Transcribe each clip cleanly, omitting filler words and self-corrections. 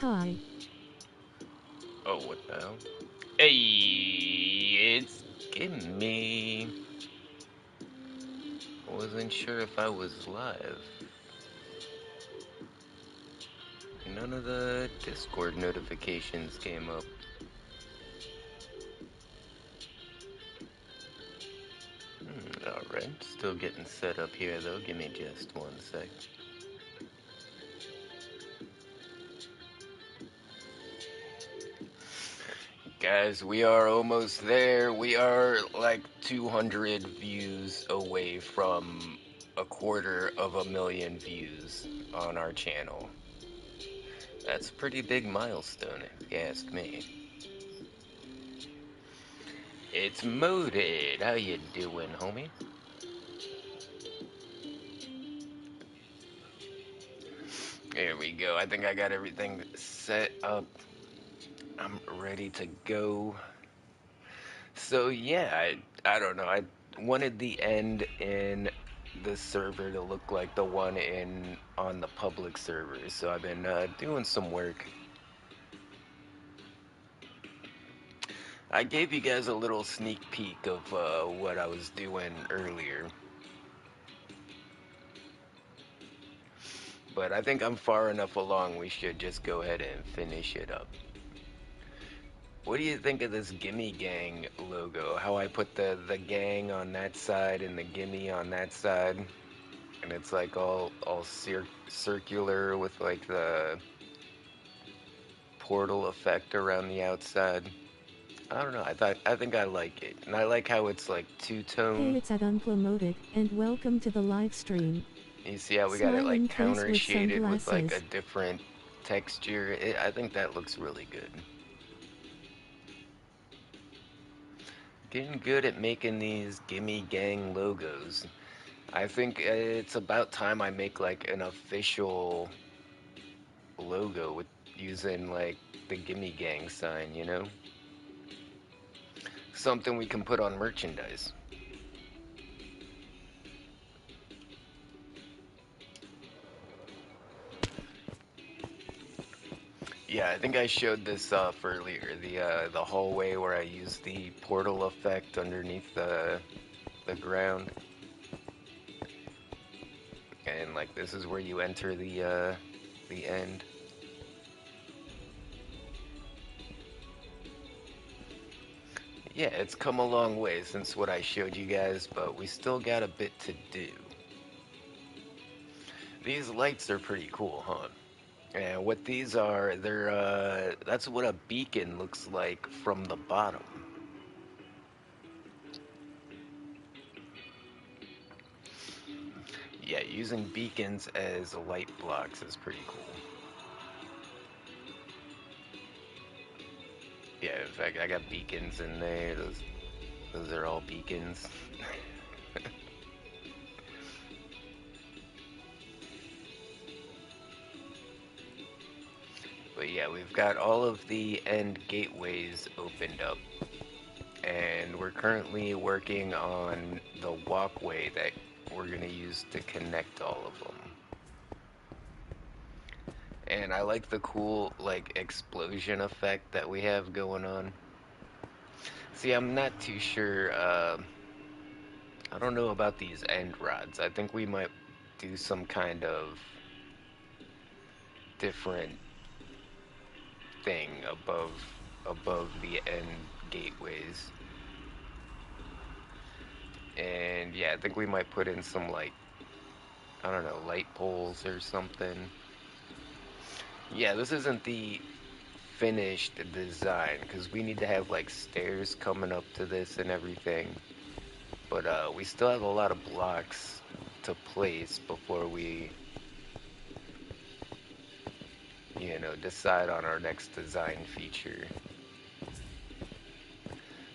Hi. Oh, what the hell? Hey, it's Gimme. Wasn't sure if I was live. None of the Discord notifications came up. Alright, still getting set up here though. Give me just one sec. Guys, we are almost there. We are like 200 views away from a quarter of a million views on our channel. That's a pretty big milestone, if you ask me. It's Moded. How you doing, homie? There we go. I think I got everything set up. I'm ready to go. So yeah, I don't know. I wanted the end in the server to look like the one in on the public server. So I've been doing some work. I gave you guys a little sneak peek of what I was doing earlier. But I think I'm far enough along, we should just go ahead and finish it up. What do you think of this Gimme Gang logo? How I put the gang on that side and the Gimme on that side, and it's like all circular with like the portal effect around the outside. I don't know. I think I like it, and I like how it's like Hey, two-tone. it's Unpromoted, and welcome to the live stream. You see how we got it like Smiling face counter with shaded with like a sunglasses. different texture. I think that looks really good. Getting good at making these Gimme Gang logos. I think it's about time I make like an official logo with using like the Gimme Gang sign, you know? Something we can put on merchandise. Yeah, I think I showed this off earlier. The hallway where I used the portal effect underneath the ground, and like this is where you enter the end. Yeah, it's come a long way since what I showed you guys, but we still got a bit to do. These lights are pretty cool, huh? And what these are, they're that's what a beacon looks like from the bottom. Yeah, using beacons as light blocks is pretty cool. Yeah, in fact, I got beacons in there. Those are all beacons. But yeah, we've got all of the end gateways opened up, and we're currently working on the walkway that we're gonna use to connect all of them. And I like the cool like explosion effect that we have going on. See, I'm not too sure. I don't know about these end rods. I think we might do some kind of different thing above the end gateways. And yeah, I think we might put in some like I don't know, light poles or something. Yeah, this isn't the finished design because we need to have like stairs coming up to this and everything. But we still have a lot of blocks to place before we, decide on our next design feature.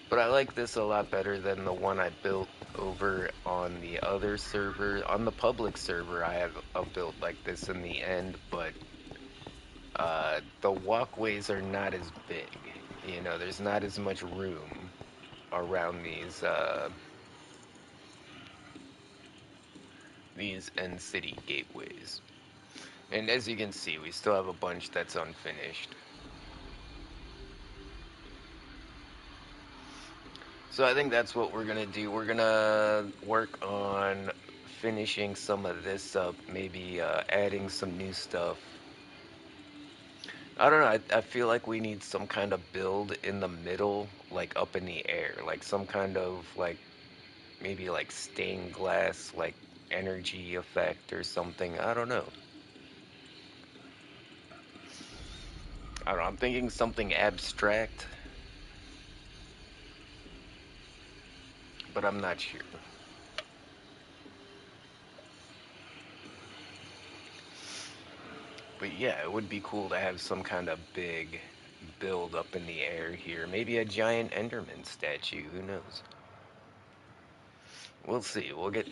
But I like this a lot better than the one I built over on the other server. On the public server, I have a build like this in the end, but the walkways are not as big. There's not as much room around these end city gateways. And as you can see, we still have a bunch that's unfinished. So I think that's what we're gonna do. We're gonna work on finishing some of this up, maybe adding some new stuff. I don't know. I feel like we need some kind of build in the middle, like up in the air, like some kind of like maybe like stained glass, like energy effect or something. I don't know. I don't know. I'm thinking something abstract, but I'm not sure. But yeah, it would be cool to have some kind of big build up in the air here. Maybe a giant Enderman statue. Who knows? We'll see. We'll get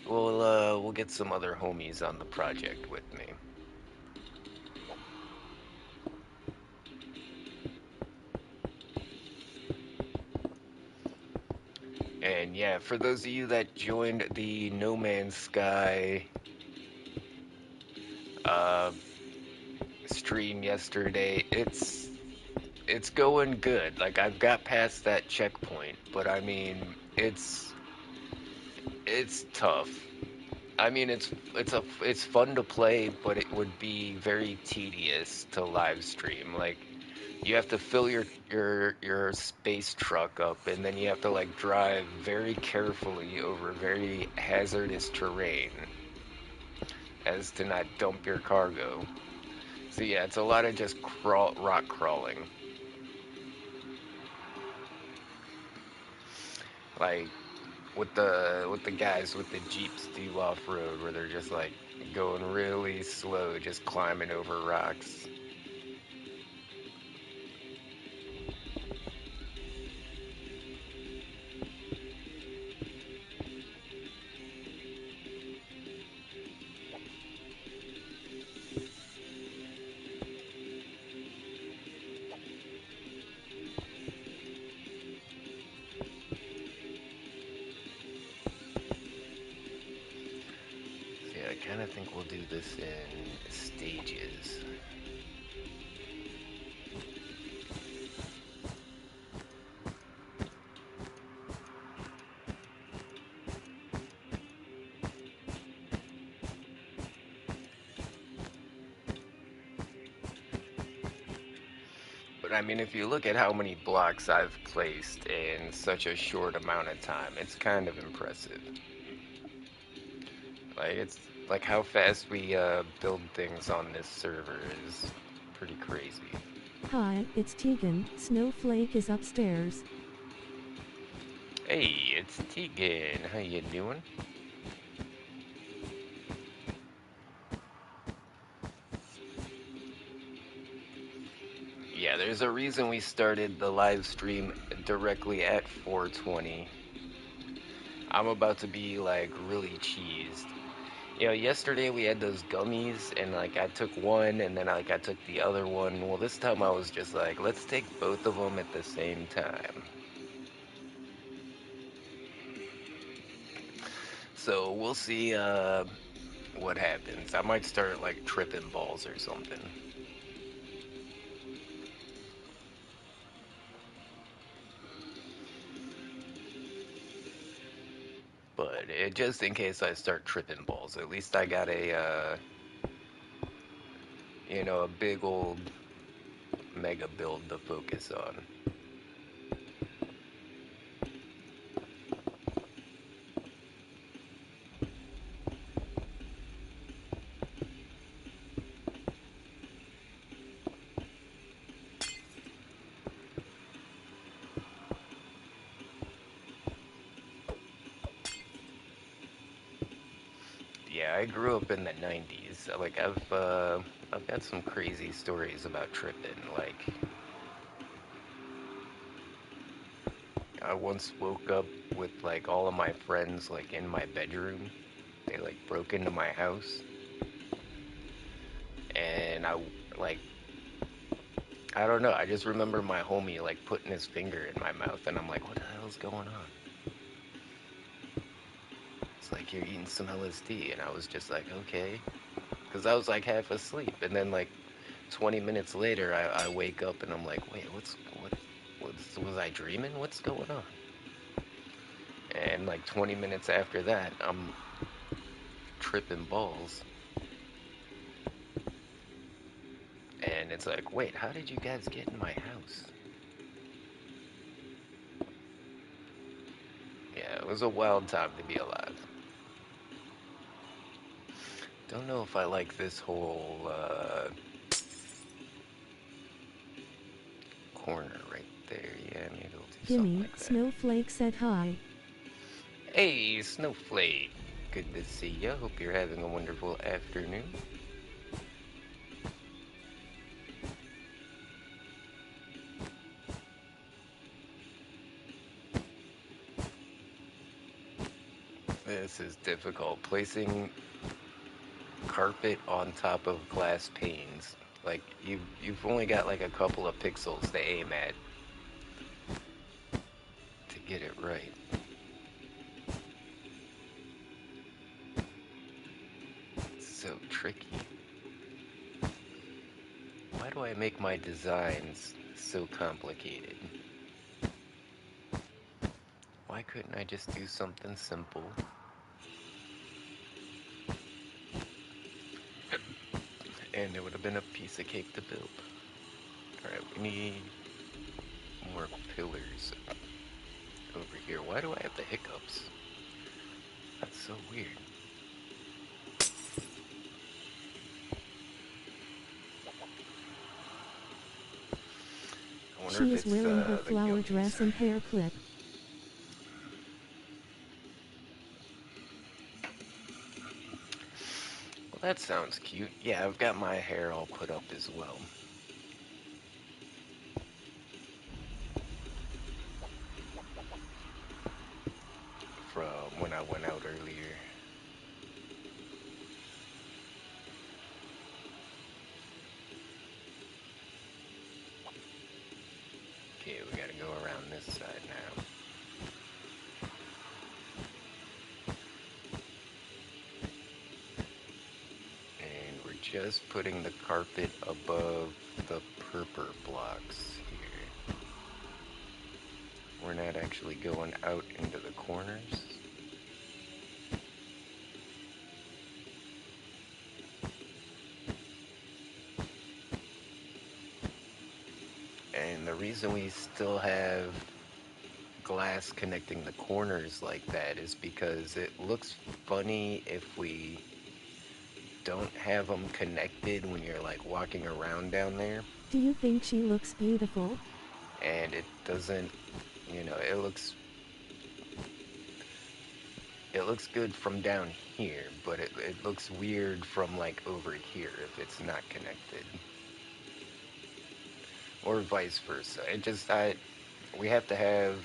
some other homies on the project with me. And yeah, for those of you that joined the No Man's Sky uh, stream yesterday, it's going good. Like I've got past that checkpoint, but I mean, it's tough. I mean, it's fun to play, but it would be very tedious to live stream. Like you have to fill your space truck up, and then you have to like drive very carefully over very hazardous terrain as to not dump your cargo. So yeah, it's a lot of just rock crawling. Like with the guys with the jeeps do off road, where they're just like going really slow, just climbing over rocks. So yeah, I kind of think we'll do this in stages. But I mean, if you look at how many blocks I've placed in such a short amount of time, it's kind of impressive. Like it's like how fast we build things on this server is pretty crazy. Hi, it's Tegan. Snowflake is upstairs. Hey, it's Tegan. How you doing? Yeah, there's a reason we started the live stream directly at 4:20. I'm about to be like really cheesed. You know, yesterday we had those gummies and like I took one and then like I took the other one. Well, this time I was just like, let's take both of them at the same time. So we'll see what happens. I might start like tripping balls or something. But just in case I start tripping balls, at least I got a a big old mega build to focus on. Yeah, I grew up in the 90s. Like I've got some crazy stories about tripping. Like I once woke up with like all of my friends like in my bedroom. They like broke into my house and like I don't know. I just remember my homie like putting his finger in my mouth and I'm like, "What the hell's going on?" It's like you're eating some LSD and I was just like, "Okay." because I was like half asleep, and then like 20 minutes later, I wake up and I'm like, wait, was I dreaming? What's going on? And like 20 minutes after that, I'm tripping balls. And it's like, wait, how did you guys get in my house? Yeah, it was a wild time to be alive. Don't know if I like this whole corner right there. Yeah, maybe we'll do something Gimme, like that. Snowflake said hi. Hey, Snowflake. Good to see ya. Hope you're having a wonderful afternoon. This is difficult. Placing carpet on top of glass panes. Like you've only got like a couple of pixels to aim at to get it right. It's so tricky. Why do I make my designs so complicated? Why couldn't I just do something simple? And it would have been a piece of cake to build. Alright, we need more pillars over here. Why do I have the hiccups? That's so weird. I wonder She if is it's wearing her the flower gummies. dress and hair clip. Well, that sounds cute. Yeah, I've got my hair all put up as well. From when I went out earlier. Okay, we gotta go around this side now. And we're just putting the carpet above the purple blocks here. We're not actually going out into the corners. And the reason we still have glass connecting the corners like that is because it looks funny if we don't have them connected when you're like walking around down there, Do you think she looks beautiful? and it doesn't, it looks good from down here, but it looks weird from like over here if it's not connected, or vice versa. We have to have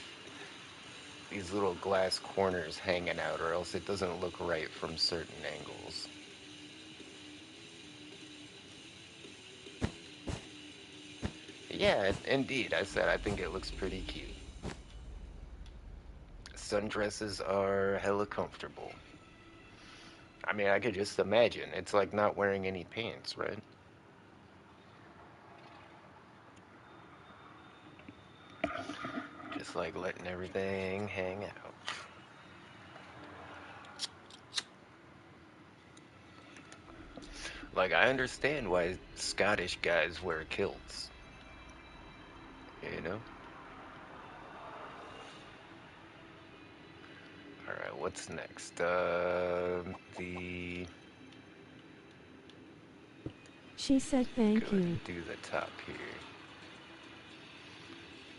these little glass corners hanging out, or else it doesn't look right from certain angles. Yeah, indeed. I said I think it looks pretty cute. Sundresses are hella comfortable. I mean, I could just imagine. It's like not wearing any pants, right? Just like letting everything hang out. Like, I understand why Scottish guys wear kilts, you know? Alright, what's next? The... She said Go thank ahead you. and do the top here.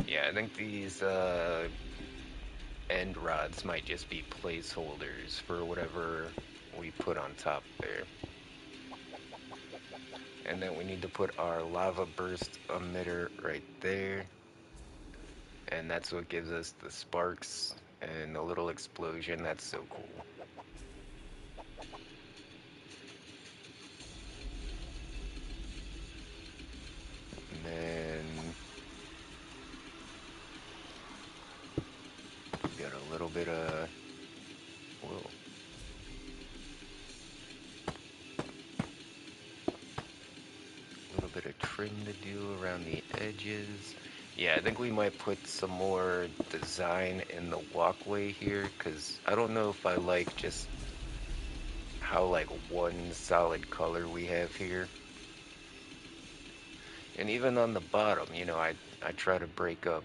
Yeah, I think these, end rods might just be placeholders for whatever we put on top there. And then we need to put our lava burst emitter right there. And that's what gives us the sparks and the little explosion. That's so cool. And then we've got a little bit of, whoa. bit of trim to do around the edges. Yeah, I think we might put some more design in the walkway here, because I don't know if I like just how like one solid color we have here. And even on the bottom, I try to break up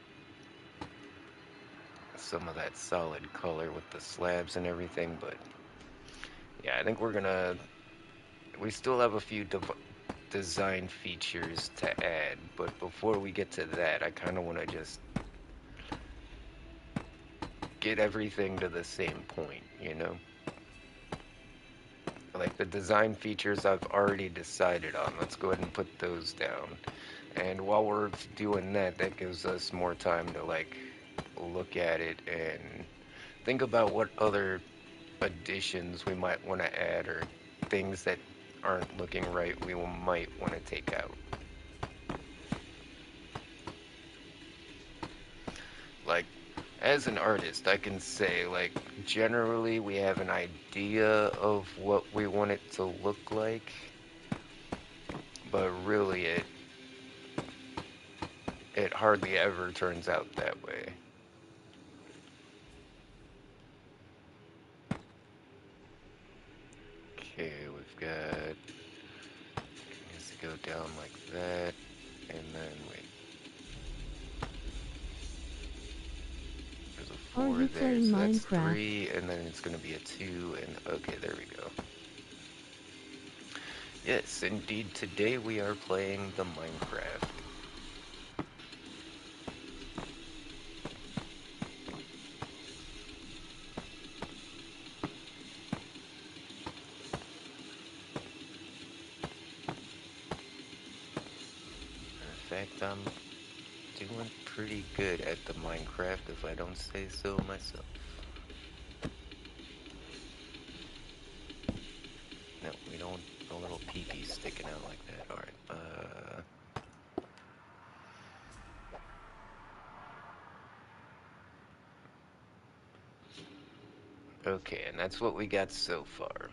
some of that solid color with the slabs and everything, but yeah, I think we still have a few design features to add, but before we get to that, I kind of want to just get everything to the same point. Like the design features I've already decided on. Let's go ahead and put those down. And while we're doing that, that gives us more time to like look at it and think about what other additions we might want to add or things that aren't looking right we might want to take out. Like, as an artist, I can say, like, generally we have an idea of what we want it to look like, but really it hardly ever turns out that way. Okay, we've got, needs to go down like that, and then wait, there's a Are 4 you there, playing so that's Minecraft? 3, and then it's going to be a 2, and okay, there we go. Yes, indeed, today we are playing the Minecraft. In fact, I'm doing pretty good at the Minecraft if I don't say so myself. No, we don't, a little pee-pee sticking out like that. Alright, okay, and that's what we got so far.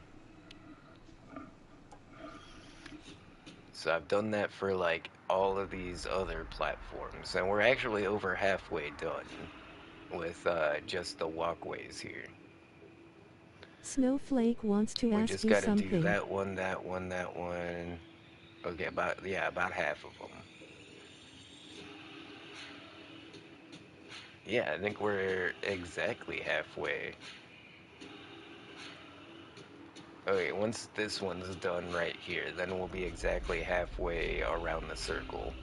So I've done that for like all of these other platforms, and we're actually over halfway done with just the walkways here. Snowflake wants to We ask just you got to do something. that one, that one, that one. Okay, about half of them. Yeah, I think we're exactly halfway. Okay, once this one's done right here, then we'll be exactly halfway around the circle.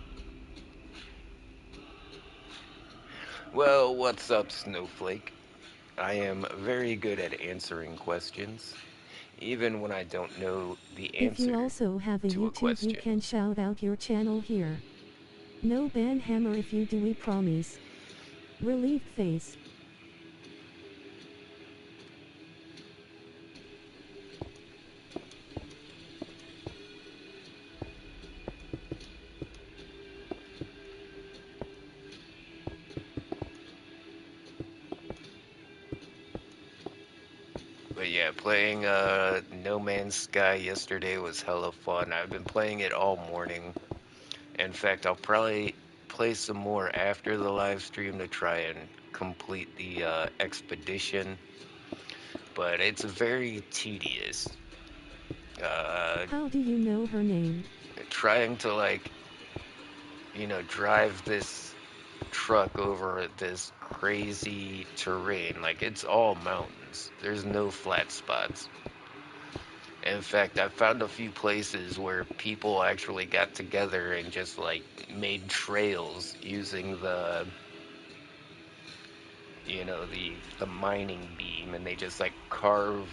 Well, what's up, Snowflake? I am very good at answering questions, even when I don't know the If you answer also have a to a YouTube, you question. can shout out your channel here. No ban hammer if you do, we promise. Relieved face. But yeah, playing No Man's Sky yesterday was hella fun. I've been playing it all morning. In fact, I'll probably play some more after the live stream to try and complete the expedition. But it's very tedious. Uh, How do you know her name? Trying to like, drive this truck over this crazy terrain. Like it's all mountains. There's no flat spots. In fact, I found a few places where people actually got together and just like made trails using the mining beam, and they just like carve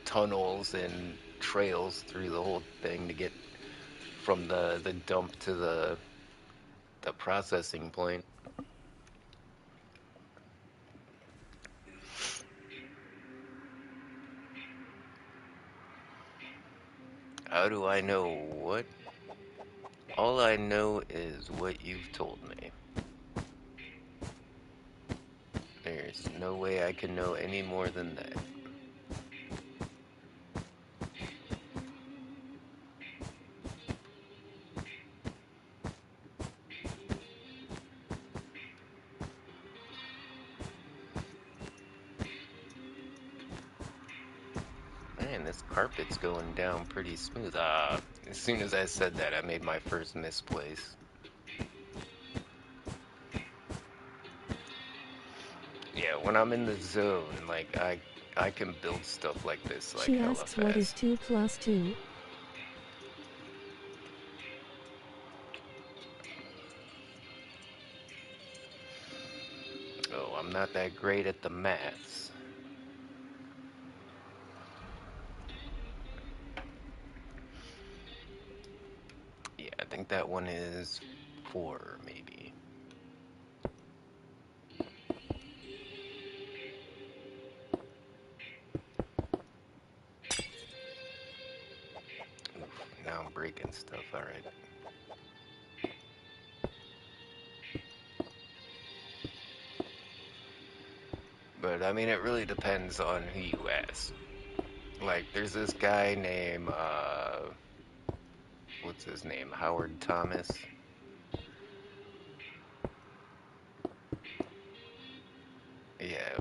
tunnels and trails through the whole thing to get from the dump to the processing plant. How do I know what? All I know is what you've told me. There's no way I can know any more than that. Man, this carpet's going down pretty smooth. As soon as I said that, I made my first misplace. Yeah, when I'm in the zone, like I can build stuff like this like She hella asks what is fast. 2 plus 2? Oh, I'm not that great at the maths. Yeah, I think that one is 4, maybe. Oof, now I'm breaking stuff, alright. But I mean, it really depends on who you ask. Like, there's this guy named, what's his name? Howard Thomas. Yeah,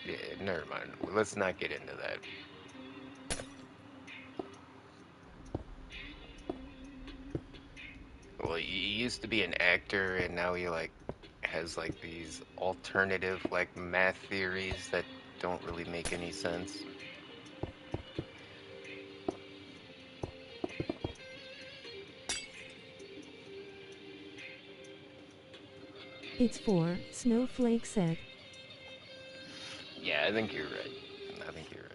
yeah, never mind. Let's not get into that. Well, he used to be an actor, and now he, like, has, like, these alternative, like, math theories that don't really make any sense. It's 4, Snowflake said. Yeah, I think you're right. I think you're right.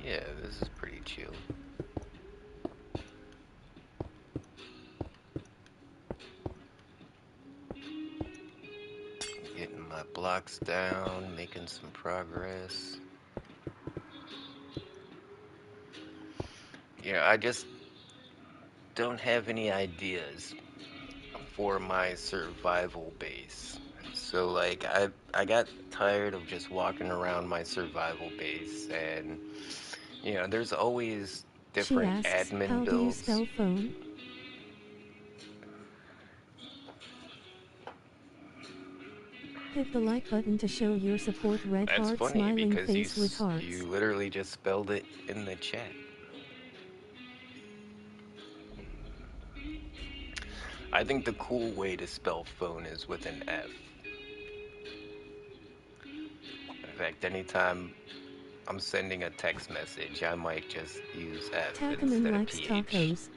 Yeah, this is pretty chill. Getting my blocks down, making some progress. Yeah, I just don't have any ideas for my survival base. So like I got tired of just walking around my survival base, and there's always She different asks, admin how do you builds. spell phone? Hit the like button to show your support. Red That's heart funny smiling because face with hearts. you literally just spelled it in the chat. I think the cool way to spell phone is with an F. In fact, anytime I'm sending a text message, I might just use F Takaman instead of likes PH. tacos.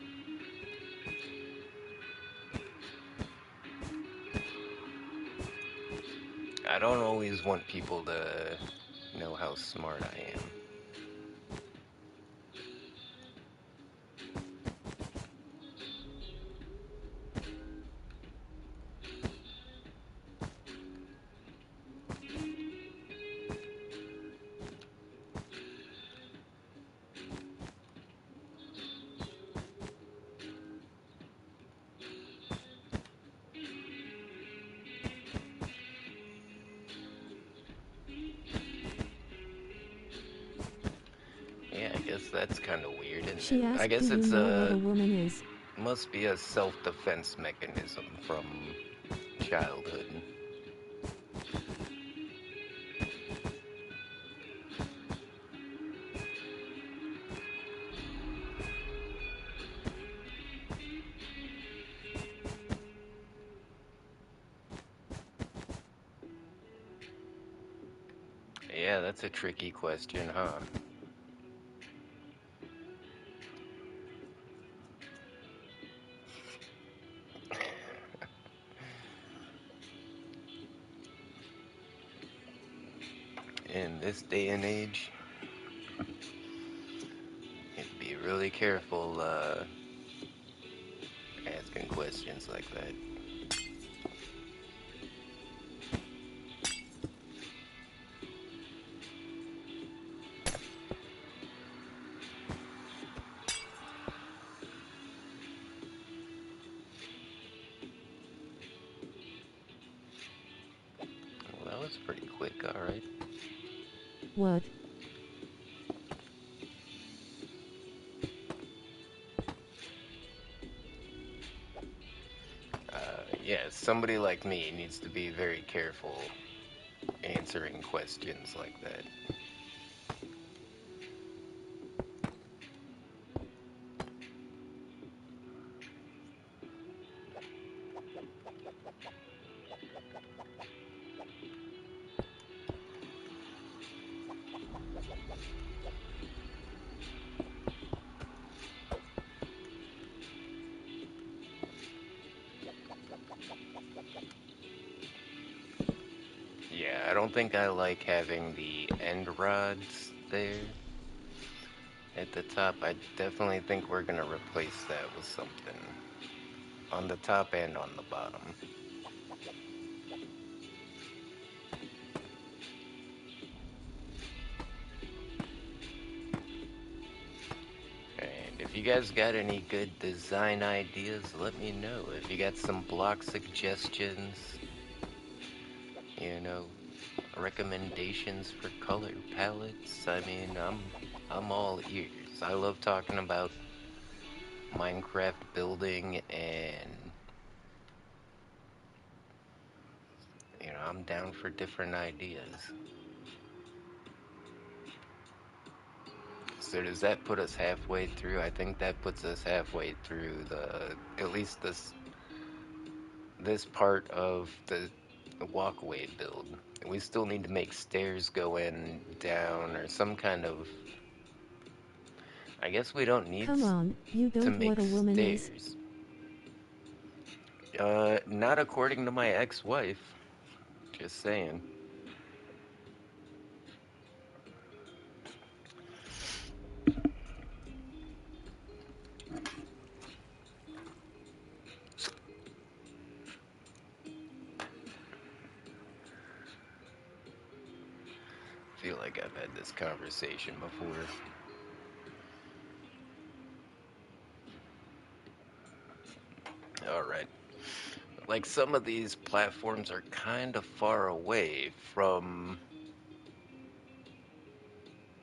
I don't always want people to know how smart I am. Yeah, I guess that's kind of weird, isn't it? She I asked, do guess you it's know what a woman is? must be a self-defense mechanism from childhood. Yeah, that's a tricky question, huh? In this day and age, you'd be really careful asking questions like that. was pretty quick, alright. What? Yeah, somebody like me needs to be very careful answering questions like that. Yeah, I don't think I like having the end rods there at the top. I definitely think we're gonna replace that with something on the top and on the bottom. And if you guys got any good design ideas, let me know. If you got some block suggestions, you know, recommendations for color palettes, I mean, I'm all ears. I love talking about Minecraft building and I'm down for different ideas. So does that put us halfway through? I think that puts us halfway through the at least this part of the walkway build. We still need to make stairs going down or some kind of. I guess we don't need Come on, you to don't what make a woman is. stairs. Not according to my ex-wife. Just saying. Feel like I've had this conversation before. All right. Like some of these platforms are kind of far away from.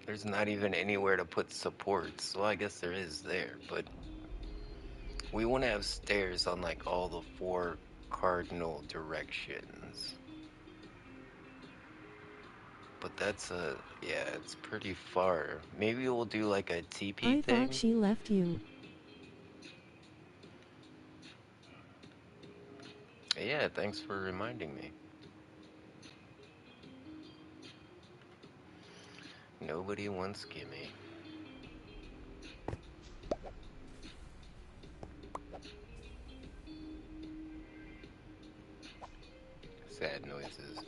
There's not even anywhere to put supports. Well, I guess there is there, but we want to have stairs on like all the four cardinal directions. But that's yeah, it's pretty far. Maybe we'll do like a TP I thought thing. she left you. Yeah, thanks for reminding me. Nobody wants gimme. Sad noises.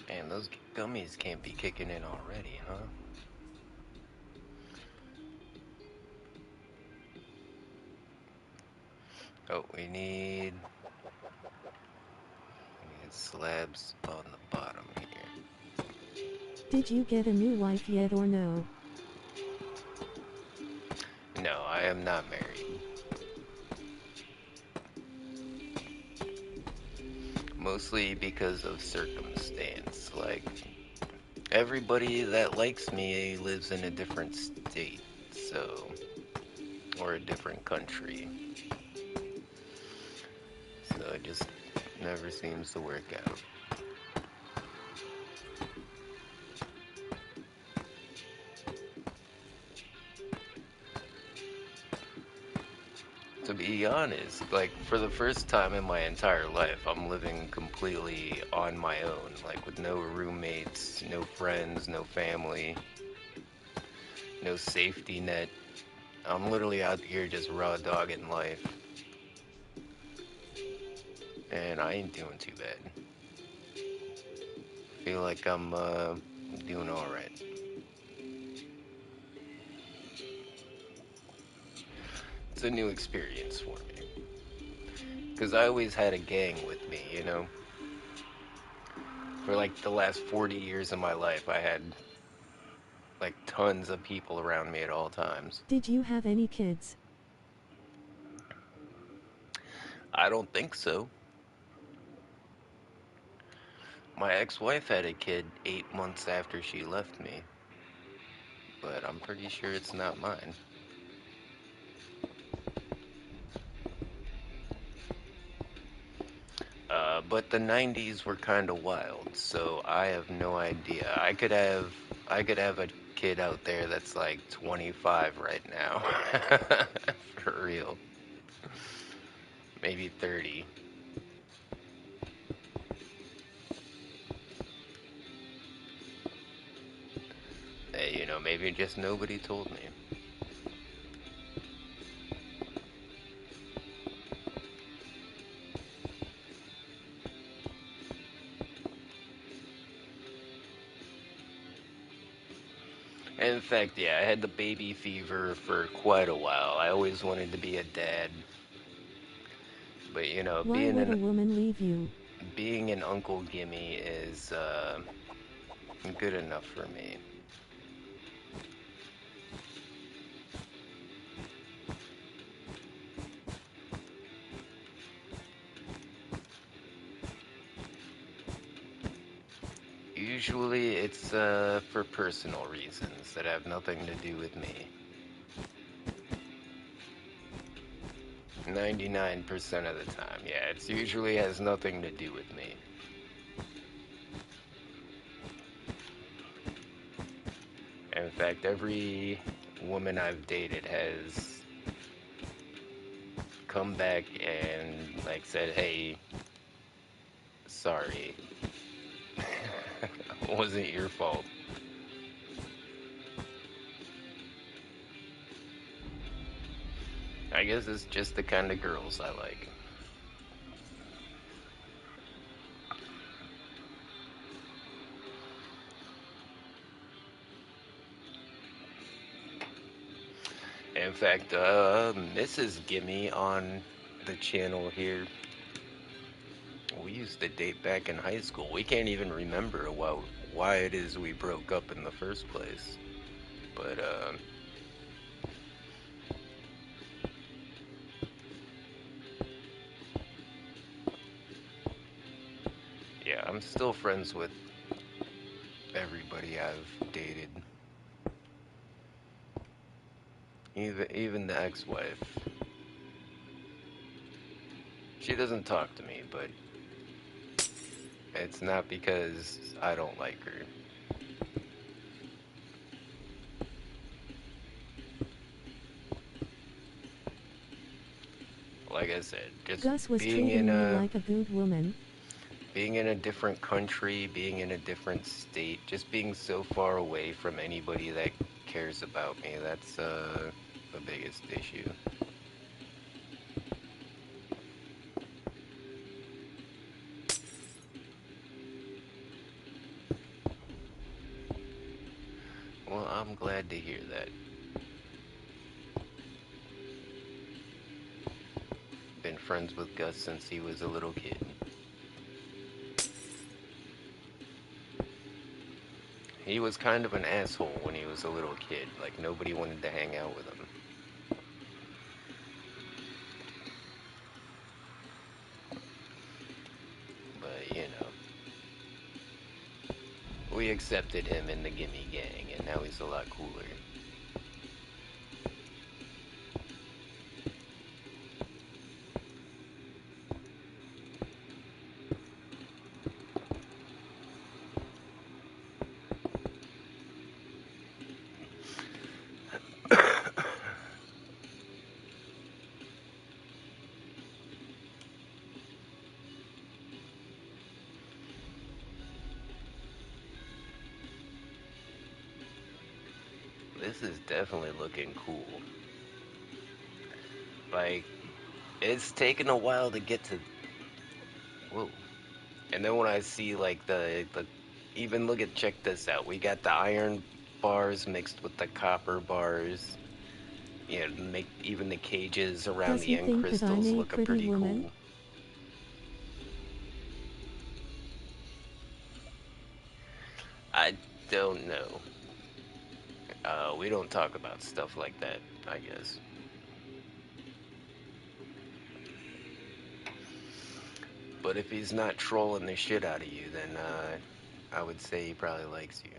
Man, those gummies can't be kicking in already, huh? Oh, we need slabs on the bottom here. Did you get a new wife yet or no? No, I am not married. Mostly because of circumstance. Like, everybody that likes me lives in a different state, so, or a different country. So it just never seems to work out. To be honest, like, for the first time in my entire life, I'm living completely on my own, like, with no roommates, no friends, no family, no safety net. I'm literally out here just raw dogging life, and I ain't doing too bad. Feel like I'm doing all right. It's a new experience for me because I always had a gang with me, you know. For like the last 40 years of my life, I had like tons of people around me at all times. Did you have any kids? I don't think so. My ex-wife had a kid 8 months after she left me, but I'm pretty sure it's not mine. But the 90s were kind of wild, so I have no idea. I could have a kid out there that's like 25 right now. For real. Maybe 30. Hey, maybe just nobody told me. In fact, yeah, I had the baby fever for quite a while. I always wanted to be a dad, but Why would a woman leave you? being an Uncle Gimme is good enough for me. Usually it's for personal reasons that have nothing to do with me. 99% of the time, yeah, it's usually has nothing to do with me. In fact, every woman I've dated has come back and like said, "Hey, sorry, it wasn't your fault." I guess it's just the kind of girls I like. In fact, Mrs. Gimme on the channel here, we used to date back in high school. We can't even remember why it is we broke up in the first place. But, yeah, I'm still friends with everybody I've dated. Even the ex-wife. She doesn't talk to me, but it's not because I don't like her. Like I said, just Gus was being in treating you a like a good woman. being in a different country, being in a different state, just being so far away from anybody that cares about me, that's the biggest issue. Well, I'm glad to hear that. Been friends with Gus since he was a little kid. He was kind of an asshole when he was a little kid, like nobody wanted to hang out with him. But, we accepted him in the Gimme Gang, and now he's a lot cooler. This is definitely looking cool. Like, it's taken a while to get to. Whoa. And then when I see like the even look at check this out. We got the iron bars mixed with the copper bars. Yeah, make even the cages around Does the he end think that I'm crystals a look a pretty pretty woman? cool. don't know. We don't talk about stuff like that, I guess. But if he's not trolling the shit out of you, then I would say he probably likes you.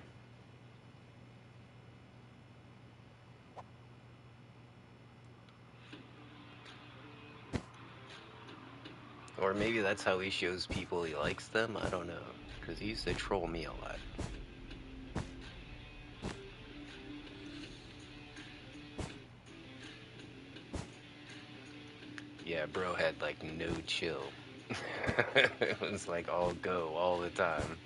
Or maybe that's how he shows people he likes them. I don't know. Because he used to troll me a lot. Yeah, bro had like no chill. It was like all go all the time.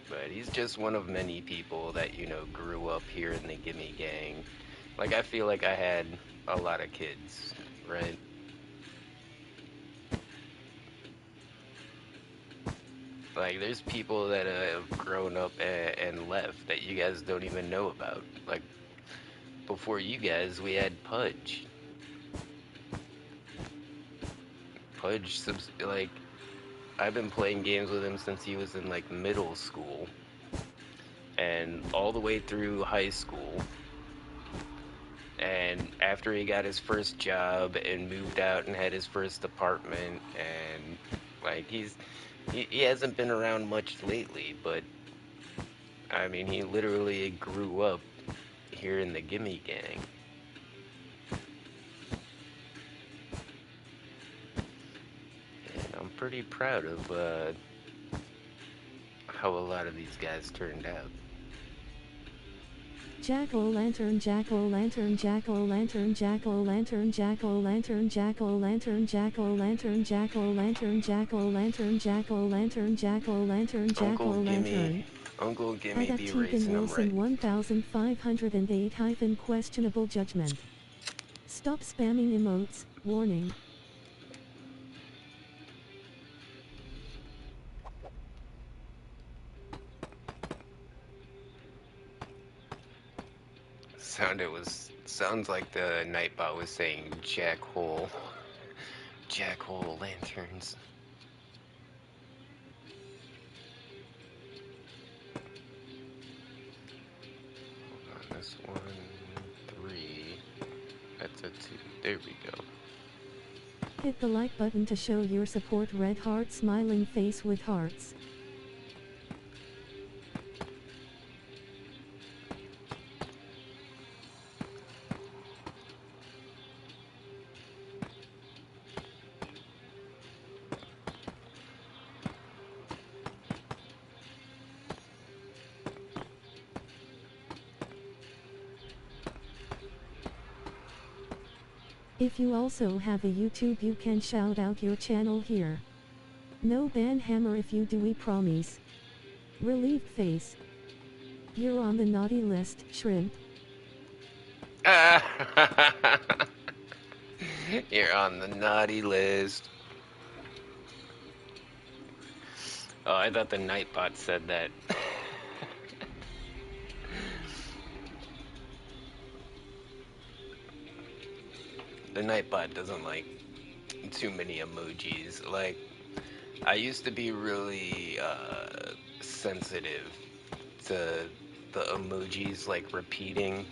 But he's just one of many people that, grew up here in the Gimme Gang. Like, I feel like I had a lot of kids, right? Like, there's people that have grown up and left that you guys don't even know about. Like, before you guys, we had Pudge. Like, I've been playing games with him since he was in, like, middle school. And all the way through high school. And after he got his first job and moved out and had his first apartment, and, like, he hasn't been around much lately, but, I mean, he literally grew up here in the Gimme Gang. And I'm pretty proud of how a lot of these guys turned out. Jack-o'-lantern, jack-o'-lantern, jack-o'-lantern, jack-o'-lantern, jack-o'-lantern, jack-o'-lantern, jack-o'-lantern, jack-o'-lantern, jack-o'-lantern, jack-o'-lantern, jack-o'-lantern, Uncle jack-o'-lantern. Gimme, Uncle Gimme At be Tegan raising them right. Wilson 1508 questionable judgment. Stop spamming emotes, warning. Sounds like the Nightbot was saying jackhole. Jackhole lanterns. Hold on, this one, 3. That's a 2. There we go. Hit the like button to show your support. Red heart, smiling face with hearts. If you also have a YouTube, you can shout out your channel here. No ban hammer if you do, we promise. Relieved face. You're on the naughty list, shrimp. You're on the naughty list. Oh, I thought the Nightbot said that. The Nightbot doesn't like too many emojis. Like, I used to be really sensitive to the emojis like repeating,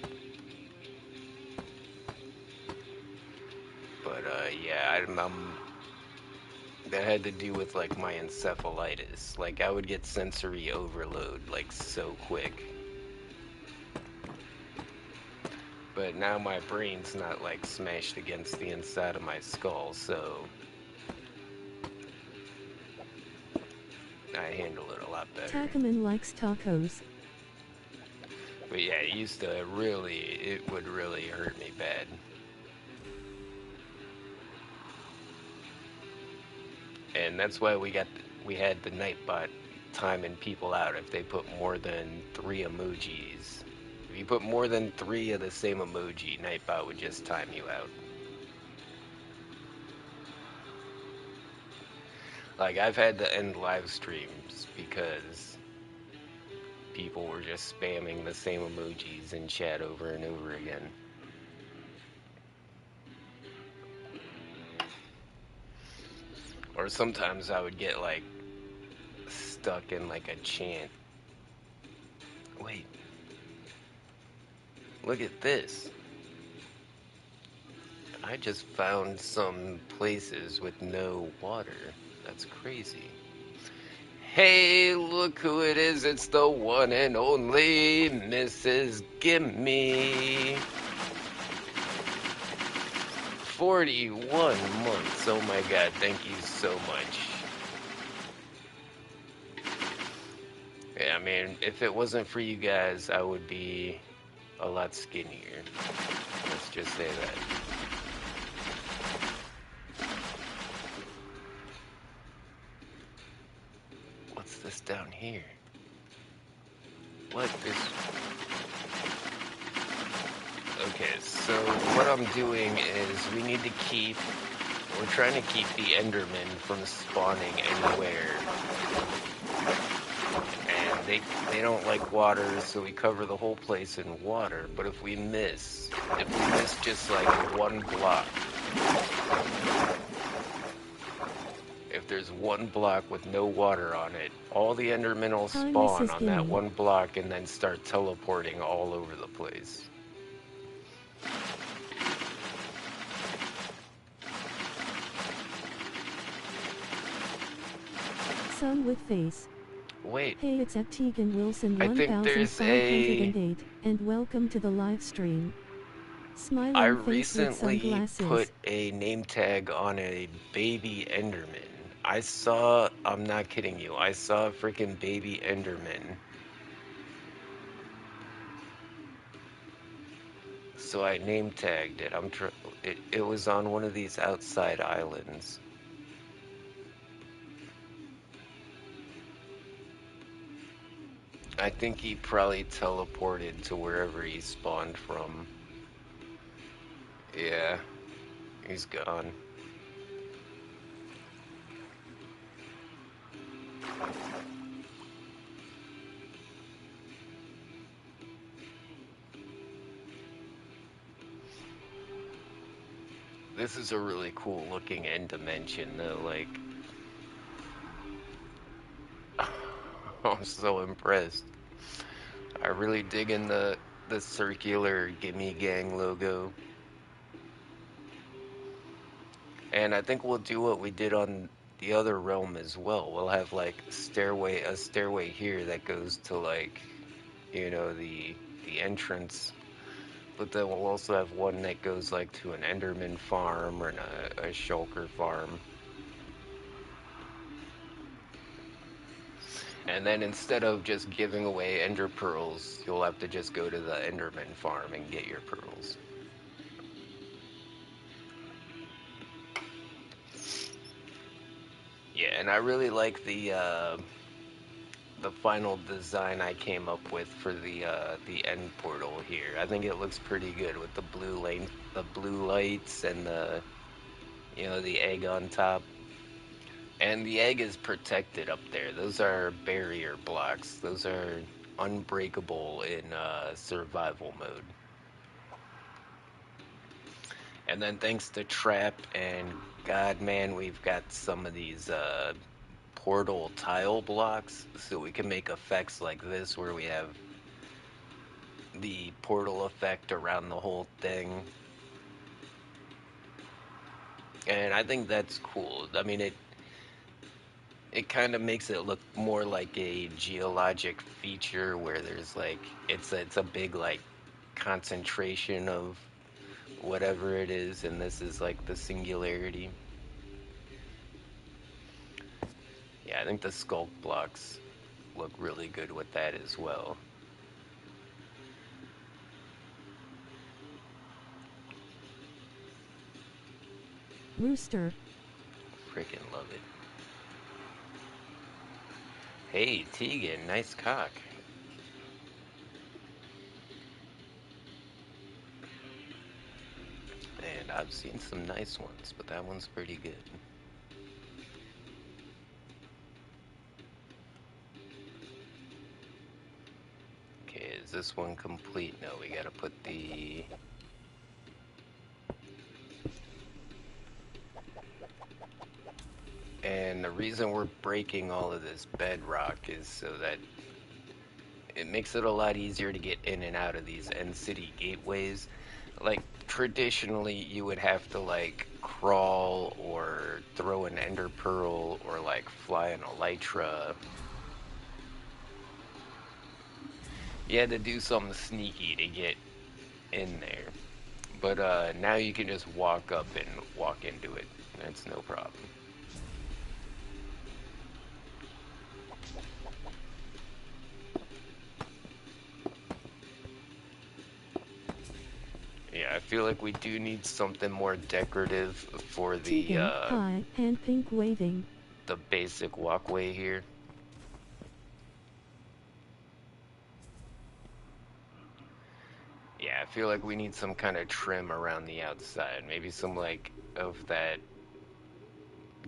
but yeah, that had to do with like my encephalitis. Like, I would get sensory overload like so quick. But now my brain's not like smashed against the inside of my skull, so I handle it a lot better. Tacoman likes tacos. But yeah, it would really hurt me bad. And that's why we had the Nightbot timing people out if they put more than 3 emojis. If you put more than 3 of the same emoji, Nightbot would just time you out. Like, I've had to end live streams because people were just spamming the same emojis in chat over and over again. Or sometimes I would get like stuck in like a chant. Wait, look at this. I just found some places with no water. That's crazy. Hey, look who it is. It's the one and only Mrs. Gimme. 41 months. Oh my god, thank you so much. Yeah, I mean, if it wasn't for you guys, I would be a lot skinnier. Let's just say that. What's this down here? What is... Okay, so what I'm doing is we need to keep... We're trying to keep the Endermen from spawning anywhere. And they don't like water, so we cover the whole place in water. But if we miss just like one block, if there's one block with no water on it, all the Endermen will Hi, spawn Mrs. on that Gimme. one block and then start teleporting all over the place. Son with face. Wait, Hey, it's at Tegan Wilson I think there's a... 1508, and welcome to the live stream. I Smiling face with recently put sunglasses. a name tag on a baby Enderman. I'm not kidding you, I saw a freaking baby Enderman. So I name tagged it. It was on one of these outside islands. I think he probably teleported to wherever he spawned from. Yeah, he's gone. This is a really cool looking end dimension though, like... I'm so impressed. I really dig in the circular Gimme Gang logo. And I think we'll do what we did on the other realm as well. We'll have like a stairway here that goes to like, you know, the entrance. But then we'll also have one that goes like to an Enderman farm or a Shulker farm. And then instead of just giving away Ender Pearls, you'll have to just go to the Enderman farm and get your pearls. Yeah, and I really like the final design I came up with for the end portal here. I think it looks pretty good with the blue lights and the egg on top. And the egg is protected up there. Those are barrier blocks. Those are unbreakable in survival mode. And then thanks to Trap and Godman, we've got some of these portal tile blocks, so we can make effects like this where we have the portal effect around the whole thing. And I think that's cool. I mean, it kind of makes it look more like a geologic feature where there's like it's a big like concentration of whatever it is, and this is like the singularity. Yeah, I think the sculpt blocks look really good with that as well. Rooster. Freaking love it. Hey, Tegan, nice cock. And I've seen some nice ones, but that one's pretty good. Okay, is this one complete? No, we gotta put the... And the reason we're breaking all of this bedrock is so that it makes it a lot easier to get in and out of these end city gateways. Like, traditionally, you would have to, like, crawl or throw an ender pearl or, like, fly an elytra. You had to do something sneaky to get in there. But now you can just walk up and walk into it. That's no problem. Yeah, I feel like we do need something more decorative for Tegan, hi, hand pink waving. the basic walkway here. Yeah, I feel like we need some kind of trim around the outside. Maybe some like of that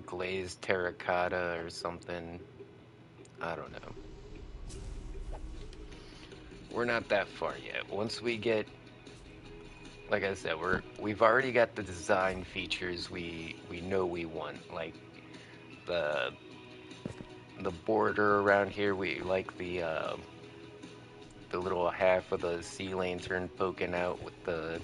glazed terracotta or something. I don't know. We're not that far yet. Once we get, like I said, we've already got the design features we know we want, like the the border around here. We like the little half of the sea lantern poking out with the,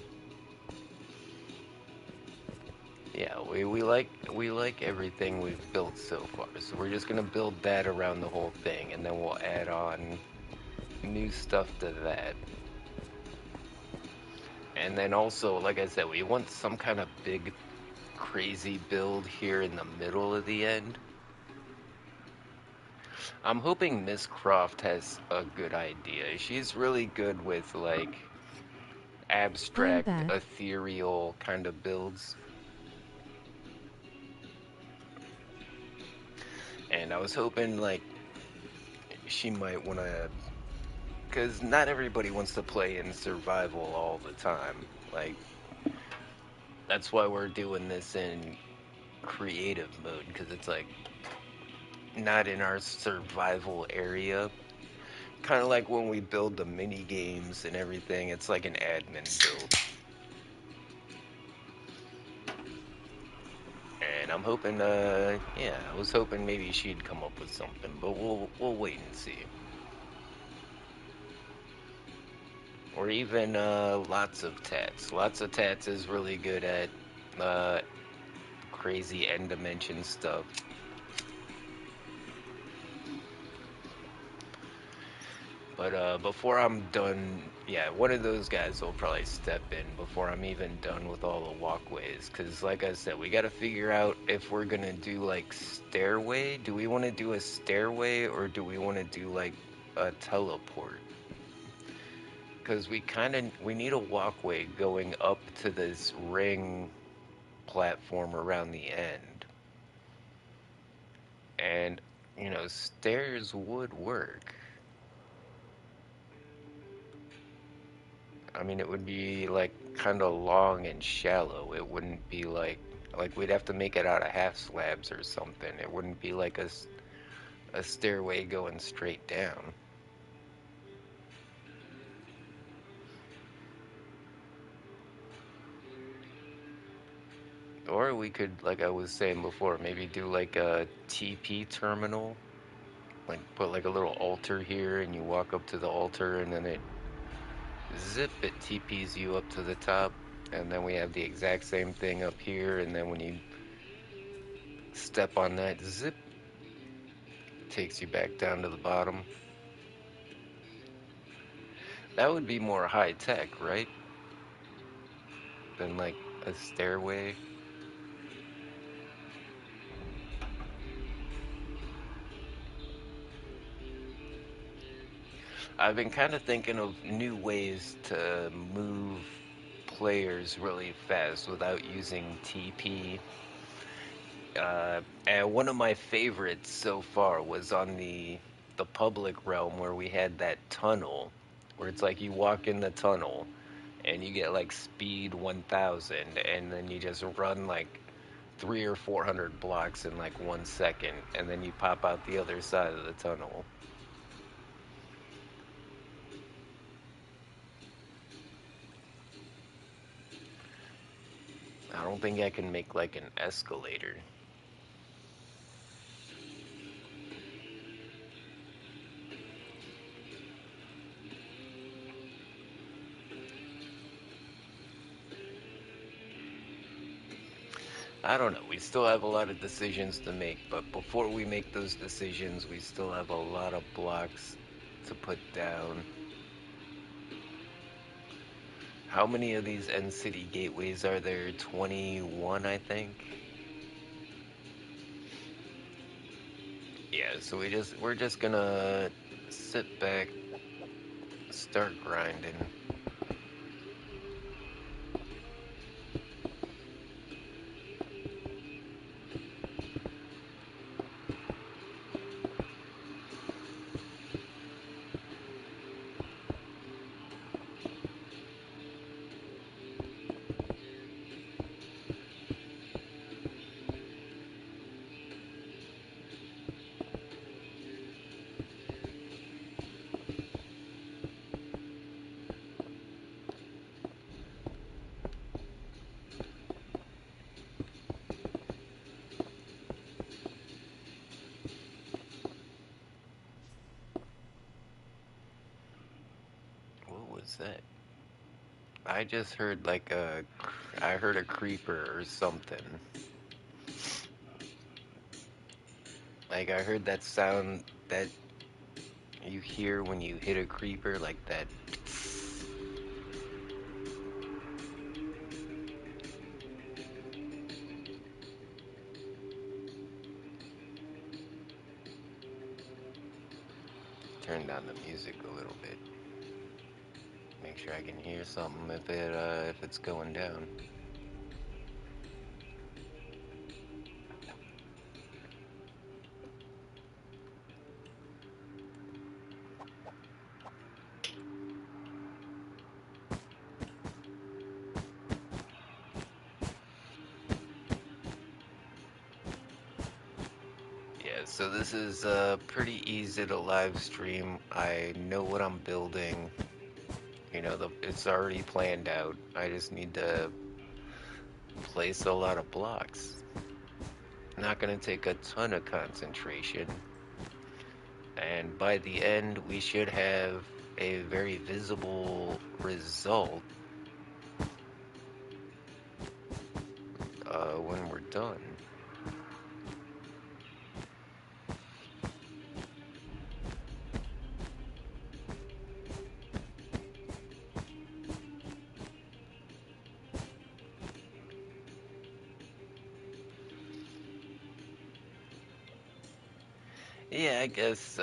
yeah, we like everything we've built so far. So we're just gonna build that around the whole thing, and then we'll add on new stuff to that. And then also, like I said, we want some kind of big crazy build here in the middle of the end. I'm hoping Miss Croft has a good idea. She's really good with like I'm abstract, back. ethereal kind of builds. And I was hoping like she might want to, because not everybody wants to play in survival all the time. Like, that's why we're doing this in creative mode, because it's like not in our survival area. Kind of like when we build the mini games and everything, it's like an admin build. And I'm hoping, yeah, I was hoping maybe she'd come up with something, but we'll wait and see. Or even lots of tats. Lots of tats is really good at uh, crazy end dimension stuff. But before I'm done, yeah, one of those guys will probably step in before I'm even done with all the walkways. Because, like I said, we got to figure out if we're going to do like stairway. Do we want to do a stairway or do we want to do like a teleport? Because we need a walkway going up to this ring platform around the end. And, stairs would work. I mean, it would be like kind of long and shallow. It wouldn't be like we'd have to make it out of half slabs or something. It wouldn't be like a stairway going straight down. Or we could, like I was saying before, maybe do like a TP terminal. Like put like a little altar here and you walk up to the altar and then it TPs you up to the top. And then we have the exact same thing up here, and then when you step on that, takes you back down to the bottom. That would be more high tech, right? Than like a stairway. I've been kind of thinking of new ways to move players really fast without using TP. And one of my favorites so far was on the public realm where we had that tunnel, where it's like you walk in the tunnel and you get like speed 1000, and then you just run like 300 or 400 blocks in like 1 second, and then you pop out the other side of the tunnel. I don't think I can make like an escalator. I don't know. We still have a lot of decisions to make, but before we make those decisions, we still have a lot of blocks to put down. How many of these end city gateways are there? 21, I think. Yeah, so we're just gonna sit back, start grinding. What was that? I just heard like I heard a creeper or something. Like I heard that sound that you hear when you hit a creeper, like that. Turn down the music a little bit. Make sure I can hear something if it's going down. Yeah, so this is pretty easy to live stream. I know what I'm building. You know, it's already planned out. I just need to place a lot of blocks. Not gonna take a ton of concentration. And by the end, we should have a very visible result when we're done. Yeah, I guess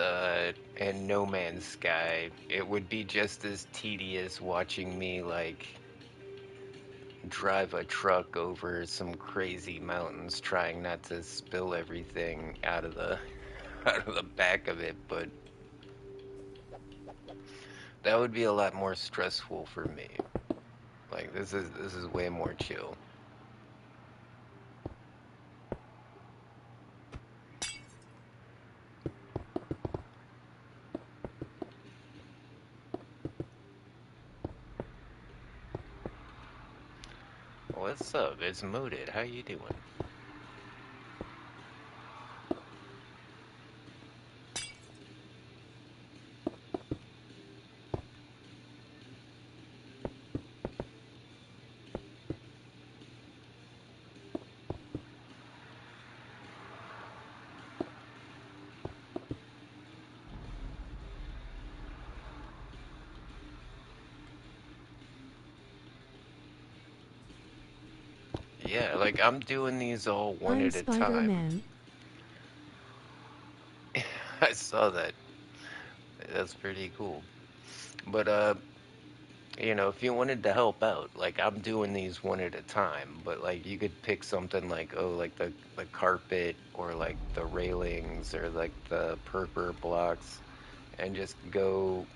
in No Man's Sky, it would be just as tedious watching me like drive a truck over some crazy mountains trying not to spill everything out of the out of the back of it, but that would be a lot more stressful for me. Like this is way more chill. What's up? It's Moated. How you doing? Yeah, like I'm doing these all one I'm at a time. Spider-Man. I saw that. That's pretty cool. But if you wanted to help out, like I'm doing these one at a time, but like you could pick something like like the carpet or like the railings or like the purple blocks and just go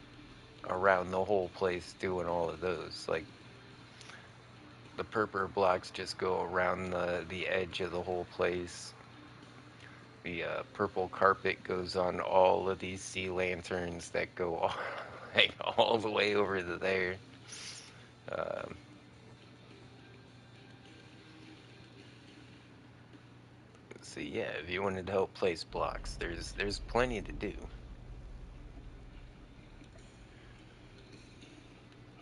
around the whole place doing all of those. Like the purple blocks just go around the edge of the whole place. The purple carpet goes on all of these sea lanterns that go all, like all the way over to there. Um, so yeah, if you wanted to help place blocks, there's plenty to do.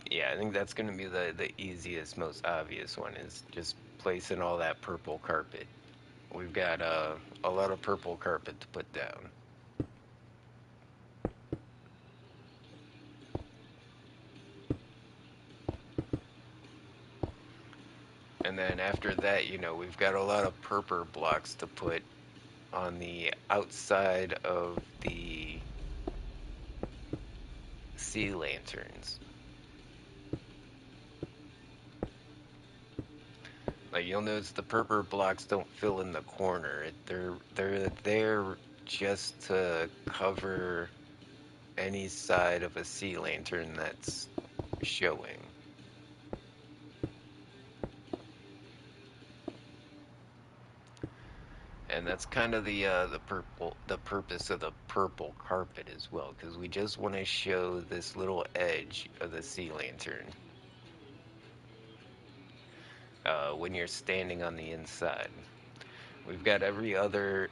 Yeah, I think that's gonna be the easiest, most obvious one is just place in all that purple carpet. We've got a lot of purple carpet to put down. And then after that, we've got a lot of purple blocks to put on the outside of the sea lanterns. Like you'll notice the purple blocks don't fill in the corner. They're there just to cover any side of a sea lantern that's showing. And that's kind of the purpose of the purple carpet as well, because we just want to show this little edge of the sea lantern when you're standing on the inside. We've got every other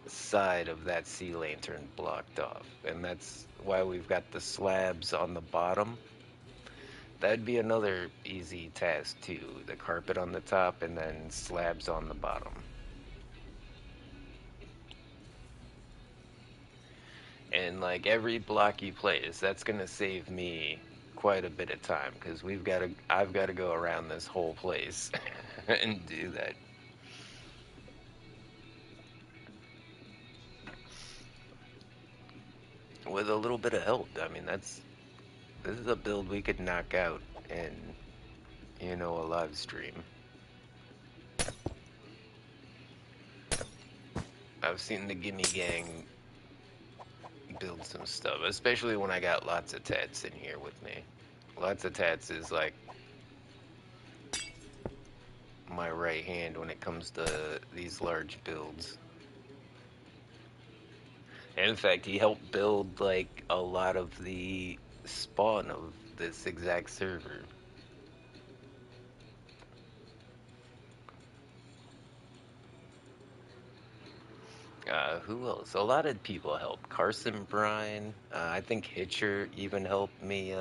side of that sea lantern blocked off, and that's why we've got the slabs on the bottom. That'd be another easy task too, the carpet on the top and then slabs on the bottom. And like every block you place, that's gonna save me quite a bit of time because I've got to go around this whole place and do that. With a little bit of help. I mean, this is a build we could knock out in, a live stream. I've seen the Gimme Gang build some stuff, especially when I got lots of tats in here with me. Lots of tats is like my right hand when it comes to these large builds. And in fact, he helped build like a lot of the spawn of this exact server. Who else? A lot of people helped. Carson Bryan, I think Hitcher even helped me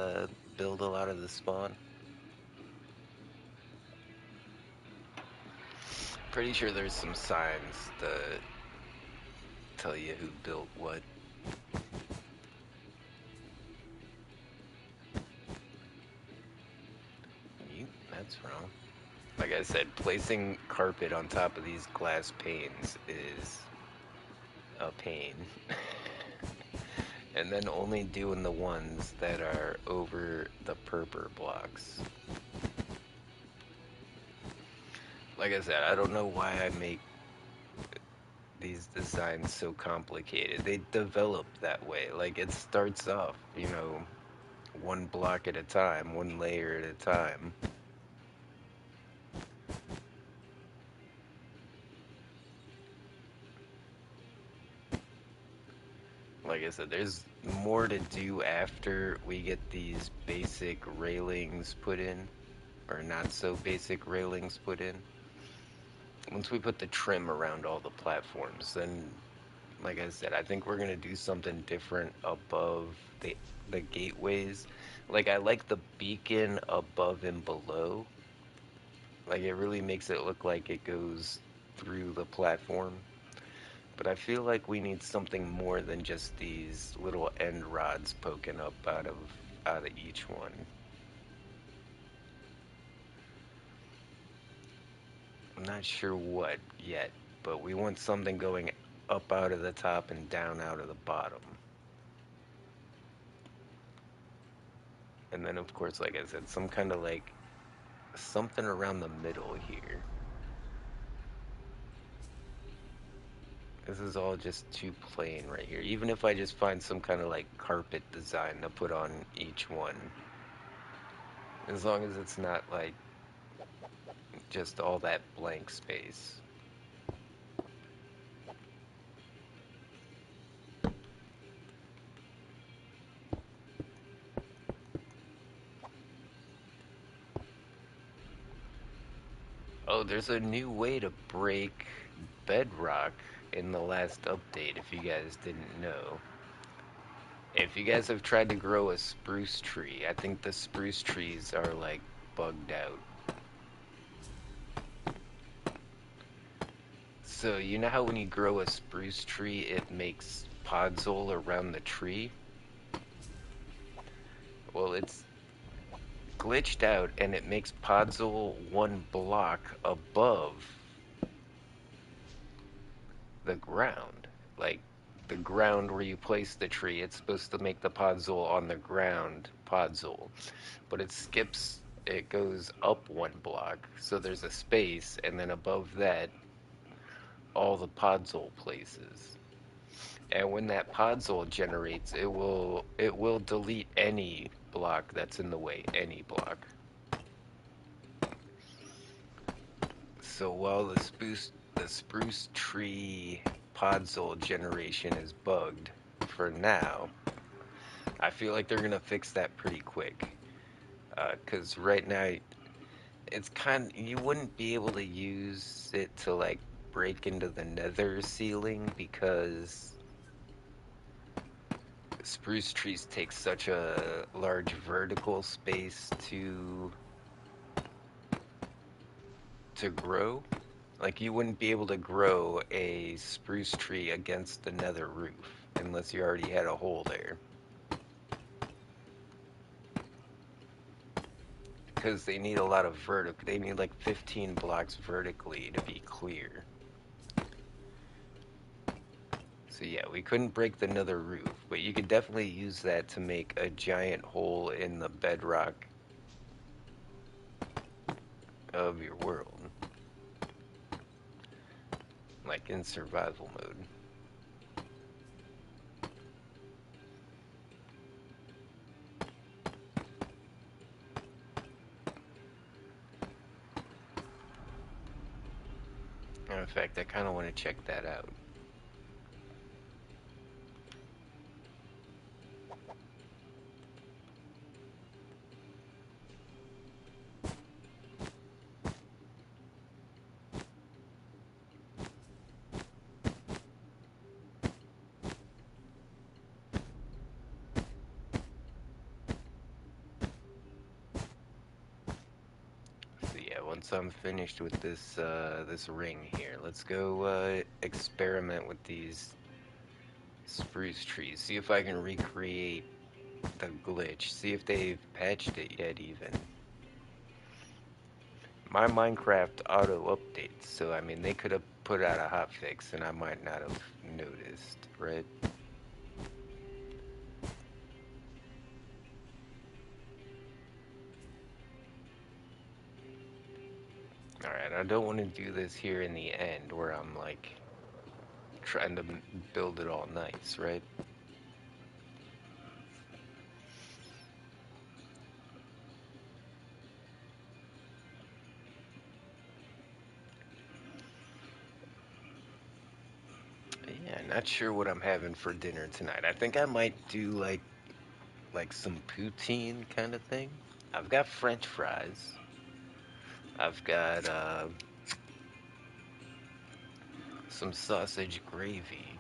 build a lot of the spawn. Pretty sure there's some signs to tell you who built what. That's wrong. Like I said, placing carpet on top of these glass panes is a pain. And then only doing the ones that are over the purple blocks. Like I said, I don't know why I make these designs so complicated. They develop that way. Like it starts off, one block at a time, one layer at a time. Like I said, there's more to do after we get these basic railings put in, or not so basic railings put in. Once we put the trim around all the platforms, then, like I said, I think we're gonna do something different above the gateways. Like I like the beacon above and below. Like it really makes it look like it goes through the platform. But I feel like we need something more than just these little end rods poking up out of each one. I'm not sure what yet, but we want something going up out of the top and down out of the bottom. And then of course, like I said, some kind of like something around the middle here. This is all just too plain right here. Even if I just find some kind of like carpet design to put on each one. As long as it's not like just all that blank space. Oh, there's a new way to break bedrock in the last update, if you guys didn't know. If you guys have tried to grow a spruce tree, I think the spruce trees are like bugged out. So, you know how when you grow a spruce tree, it makes podzol around the tree? Well, it's glitched out and it makes podzol one block above the ground. Like, the ground where you place the tree, it's supposed to make the podzol on the ground podzol. But it goes up one block, so there's a space, and then above that, all the podzol places. And when that podzol generates, it will delete any block that's in the way, any block. So while the spruce tree podzol generation is bugged for now, I feel like they're gonna fix that pretty quick. Because right now you wouldn't be able to use it to like break into the nether ceiling because spruce trees take such a large vertical space to grow. Like you wouldn't be able to grow a spruce tree against the nether roof unless you already had a hole there. Because they need a lot of they need like 15 blocks vertically to be clear. So yeah, we couldn't break the nether roof, but you could definitely use that to make a giant hole in the bedrock of your world. Like in survival mode. And in fact, I kind of want to check that out. So yeah, once I'm finished with this ring here, let's go experiment with these spruce trees. See if I can recreate the glitch. See if they've patched it yet even. My Minecraft auto updates, so I mean they could have put out a hotfix and I might not have noticed, right? Alright, I don't want to do this here in the end where I'm like trying to build it all nice, right? Yeah, not sure what I'm having for dinner tonight. I think I might do like some poutine kind of thing. I've got French fries. I've got some sausage gravy.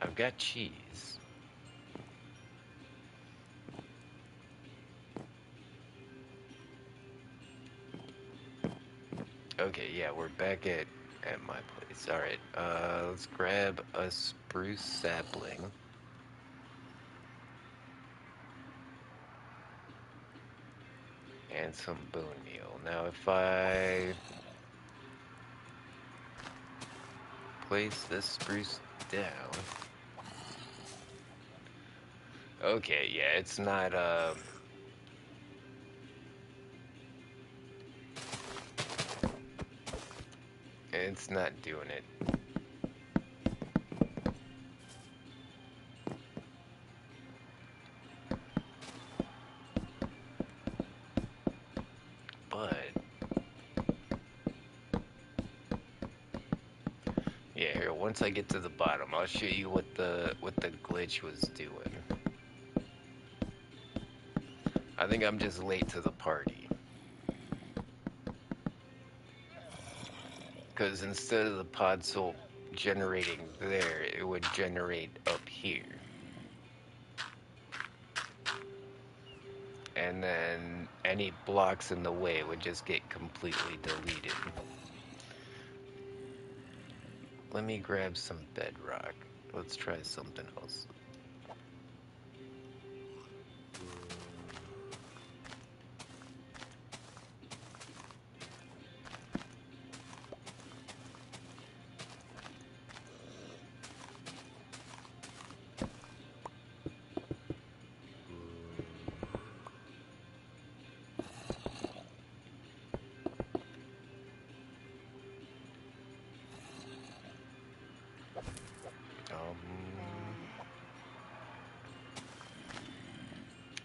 I've got cheese. Okay, yeah, we're back at my place. All right, let's grab a spruce sapling and some bone meal. Now, if I place this spruce down, okay, yeah, it's not doing it. But yeah, here, once I get to the bottom, I'll show you what the glitch was doing. I think I'm just late to the party. Because instead of the pod soul generating there, it would generate up here. And then any blocks in the way would just get completely deleted. let me grab some bedrock. Let's try something else. Um,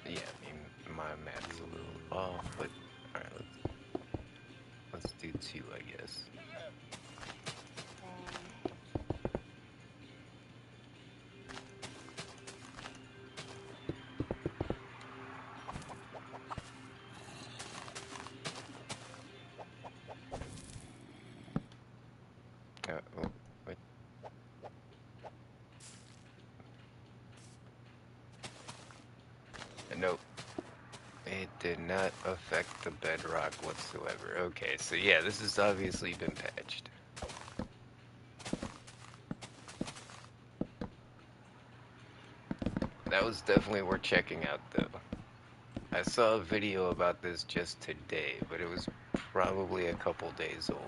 yeah, I mean, my math's a little off, but alright, let's do two, I guess. Oh, wait. Nope. It did not affect the bedrock whatsoever. Okay, so yeah, this has obviously been patched. That was definitely worth checking out, though. I saw a video about this just today, but it was probably a couple days old.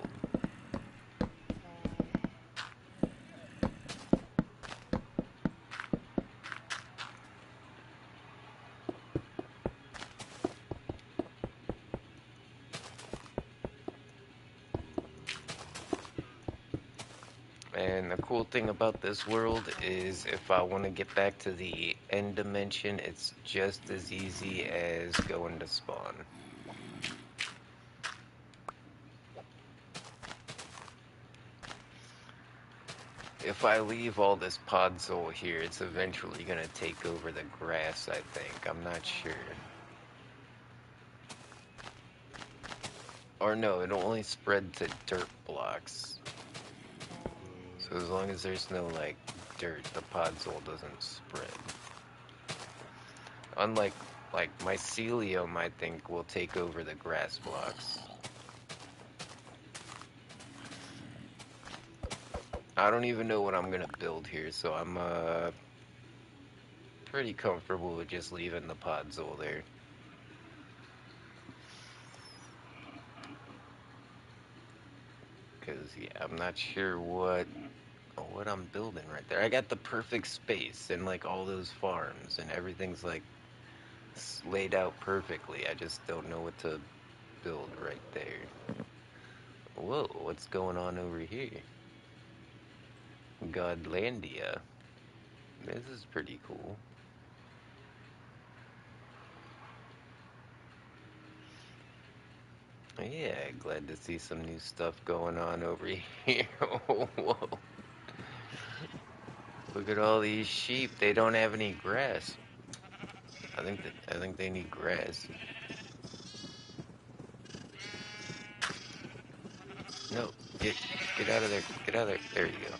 And the cool thing about this world is if I want to get back to the end dimension, it's just as easy as going to spawn. If I leave all this podzol here, it's eventually going to take over the grass, I think. I'm not sure. Or no, it'll only spread to dirt blocks. So as long as there's no, like, dirt, the podzol doesn't spread. Unlike, like, mycelium, I think, will take over the grass blocks. I don't even know what I'm gonna build here, so I'm, pretty comfortable with just leaving the podzol there. Because, yeah, I'm not sure what I'm building right there. I got the perfect space and, like, all those farms, and everything's, like, laid out perfectly. I just don't know what to build right there. Whoa, what's going on over here? Godlandia. This is pretty cool. Yeah, glad to see some new stuff going on over here. Whoa. Look at all these sheep. They don't have any grass. I think they need grass. No, get out of there. Get out of there. There you go.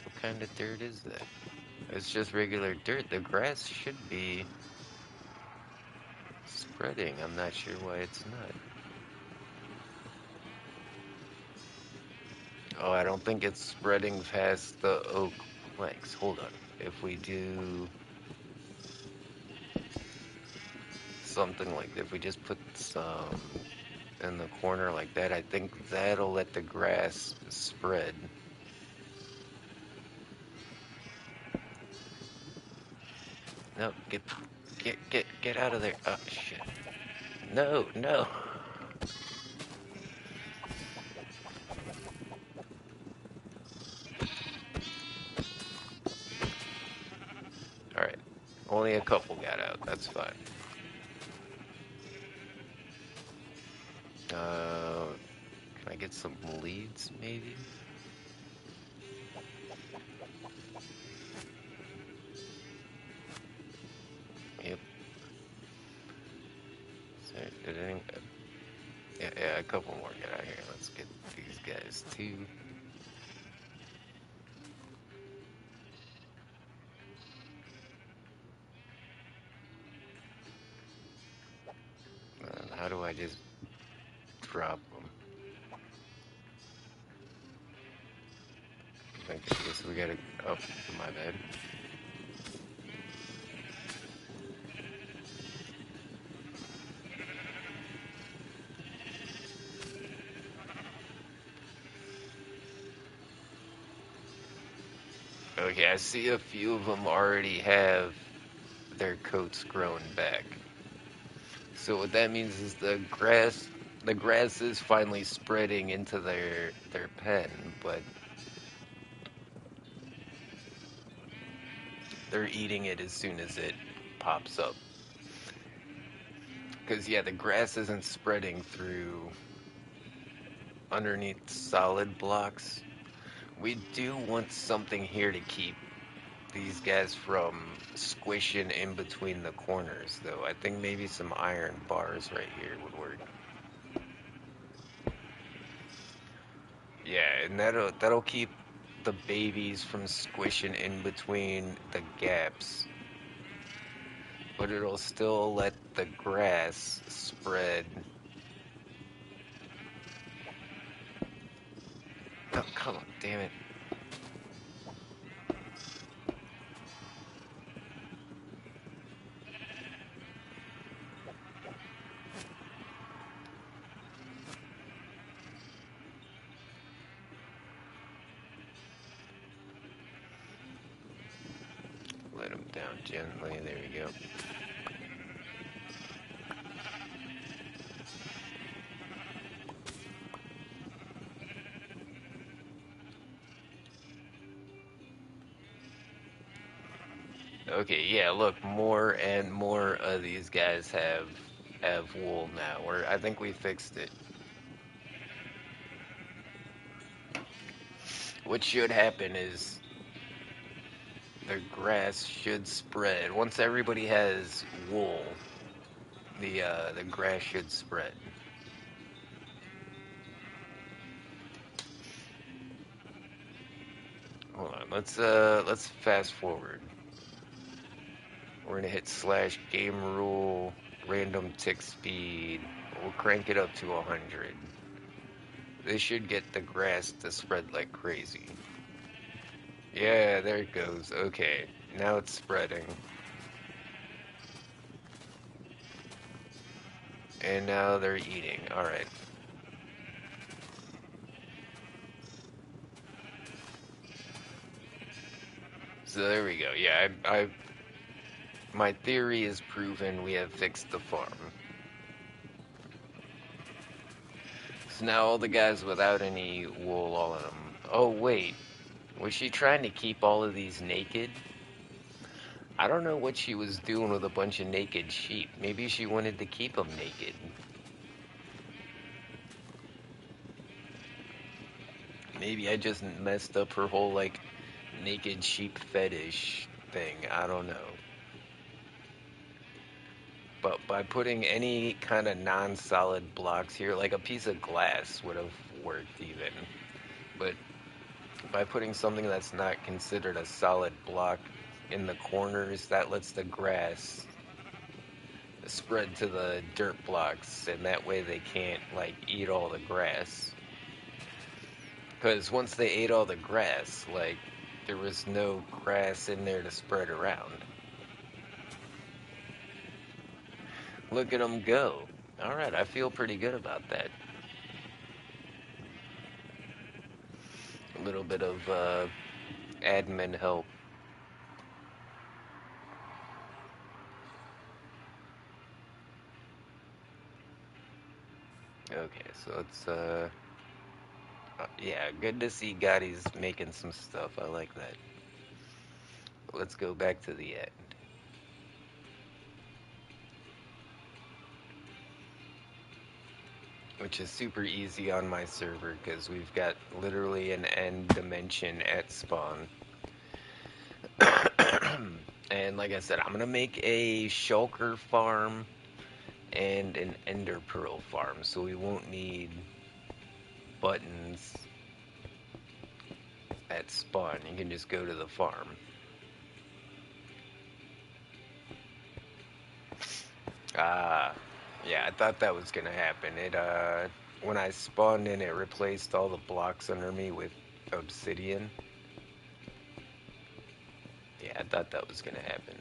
What kind of dirt is that? It's just regular dirt. The grass should be spreading. I'm not sure why it's not. Oh, I don't think it's spreading past the oak planks. Hold on. If we do something like that, if we just put some in the corner like that, I think that'll let the grass spread. No, get out of there. Oh, shit. No, no. Alright. Only a couple got out. That's fine. Can I get some leads, maybe? Yep. So, did any... Yeah, a couple more get out here. Let's get these guys, too. I just drop them. I guess we gotta. Oh, my bad. Okay, I see a few of them already have their coats grown back. So what that means is the grass is finally spreading into their pen, but they're eating it as soon as it pops up. Because yeah, the grass isn't spreading through underneath solid blocks. We do want something here to keep these guys from squishing in between the corners, though. I think maybe some iron bars right here would work. Yeah, and that'll keep the babies from squishing in between the gaps, but it'll still let the grass spread. Oh, come on, damn it. Let them down gently. There we go. Okay, yeah, look, more and more of these guys have wool now. I think we fixed it. What should happen is the grass should spread. Once everybody has wool, the grass should spread. Hold on, let's fast forward. We're gonna hit slash game rule, random tick speed. We'll crank it up to 100. This should get the grass to spread like crazy. Yeah, there it goes. Okay, now it's spreading. And now they're eating. Alright. So there we go. Yeah, my theory is proven. We have fixed the farm. So now all the guys without any wool, all of them. Oh, wait. Was she trying to keep all of these naked? I don't know what she was doing with a bunch of naked sheep. Maybe she wanted to keep them naked. Maybe I just messed up her whole, like, naked sheep fetish thing. I don't know. But by putting any kind of non-solid blocks here, like a piece of glass would have worked even. But by putting something that's not considered a solid block in the corners, that lets the grass spread to the dirt blocks, and that way they can't, like, eat all the grass. Because once they ate all the grass, like, there was no grass in there to spread around. Look at them go. Alright, I feel pretty good about that. A little bit of admin help. Okay, so it's yeah, good to see Gotti's making some stuff. I like that. Let's go back to the end. Which is super easy on my server because we've got literally an end dimension at spawn. And like I said, I'm gonna make a shulker farm and an ender pearl farm, so we won't need buttons at spawn. You can just go to the farm. Ah, Yeah, I thought that was gonna happen. When I spawned in, it replaced all the blocks under me with obsidian. Yeah, I thought that was gonna happen.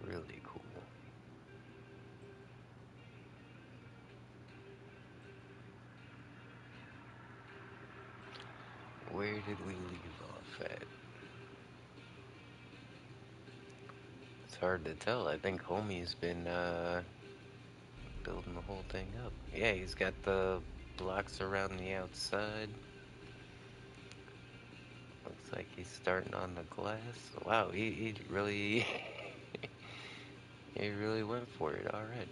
Really cool. Where did we leave off at? It's hard to tell. I think homie's been building the whole thing up. Yeah, he's got the blocks around the outside. Looks like he's starting on the glass. Wow, he really he really went for it. All right.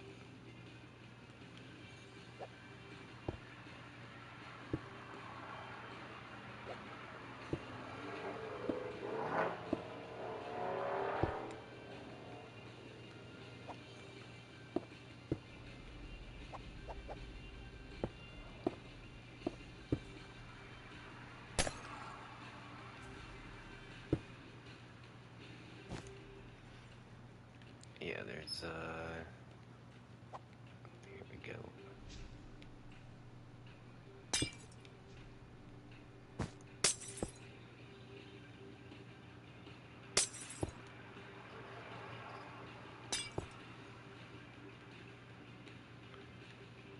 Yeah, there's here we go.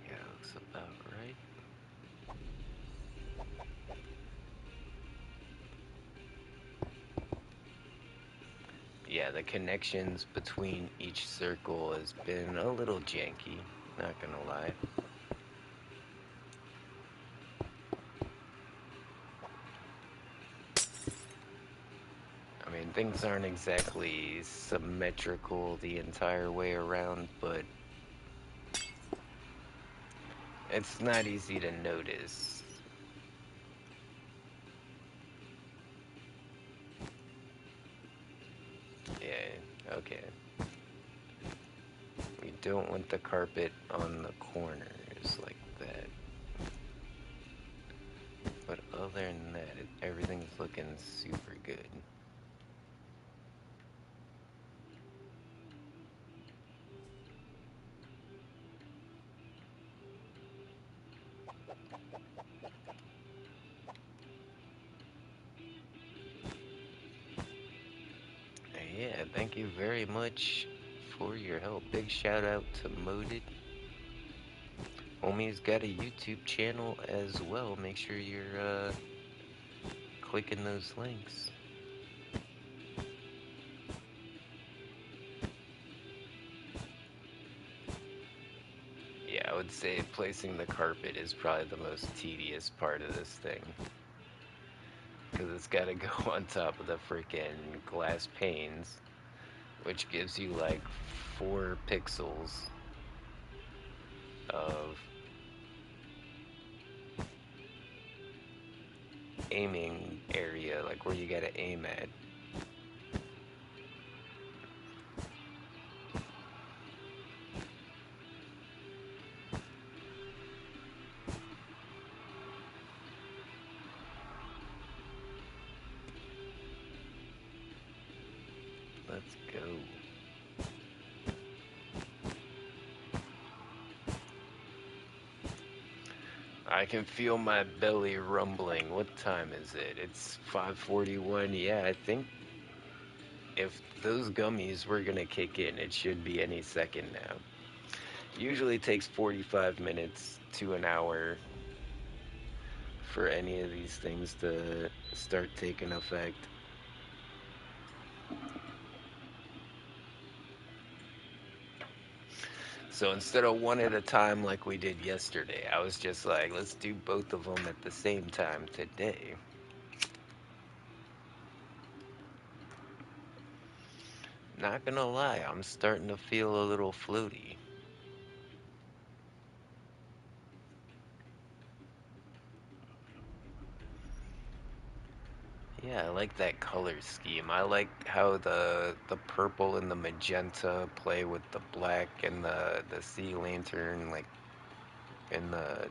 Yeah, looks about right. Yeah, the connections between each circle has been a little janky, not gonna lie. I mean, things aren't exactly symmetrical the entire way around, but it's not easy to notice. Yeah, okay. We don't want the carpet on the corners like that. But other than that, everything's looking super good. Yeah, thank you very much for your help. Big shout out to Moded. Homie's got a YouTube channel as well. Make sure you're clicking those links. Yeah, I would say placing the carpet is probably the most tedious part of this thing. Because it's got to go on top of the freaking glass panes, which gives you like 4 pixels of aiming area, like where you gotta aim at. Let's go. I can feel my belly rumbling. What time is it? It's 5:41. Yeah, I think if those gummies were gonna kick in, it should be any second now. Usually takes 45 minutes to an hour for any of these things to start taking effect. So instead of one at a time like we did yesterday, I was just like, let's do both of them at the same time today. Not gonna lie, I'm starting to feel a little floaty. Yeah, I like that color scheme. I like how the purple and the magenta play with the black and the sea lantern. Like, and the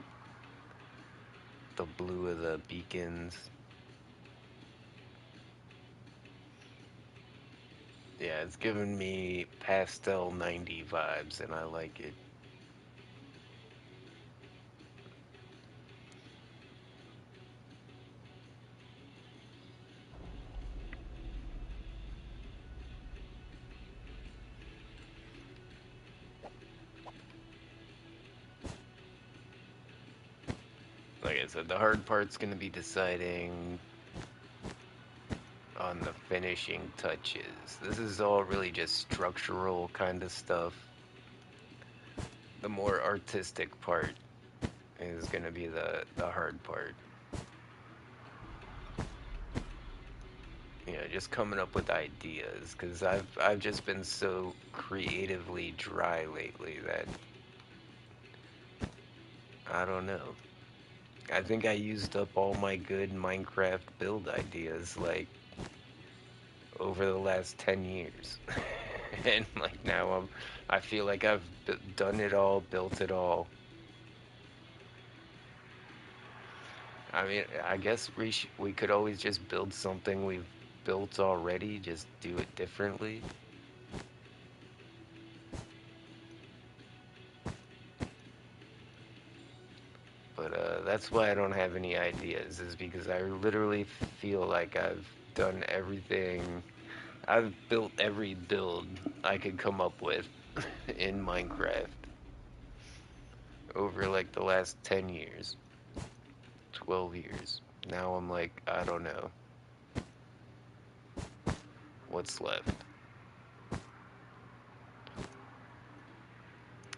blue of the beacons. Yeah, it's giving me pastel 90 vibes, and I like it. Like I said, the hard part's gonna be deciding on the finishing touches. This is all really just structural kind of stuff. The more artistic part is gonna be the hard part. You know, just coming up with ideas because I've just been so creatively dry lately that I don't know. I think I used up all my good Minecraft build ideas like over the last 10 years. And like now I feel like I've done it all, built it all. I mean, I guess we could always just build something we've built already, just do it differently. But that's why I don't have any ideas, is because I literally feel like I've done everything. I've built every build I could come up with in Minecraft over like the last 10 years, 12 years. Now I'm like, I don't know what's left.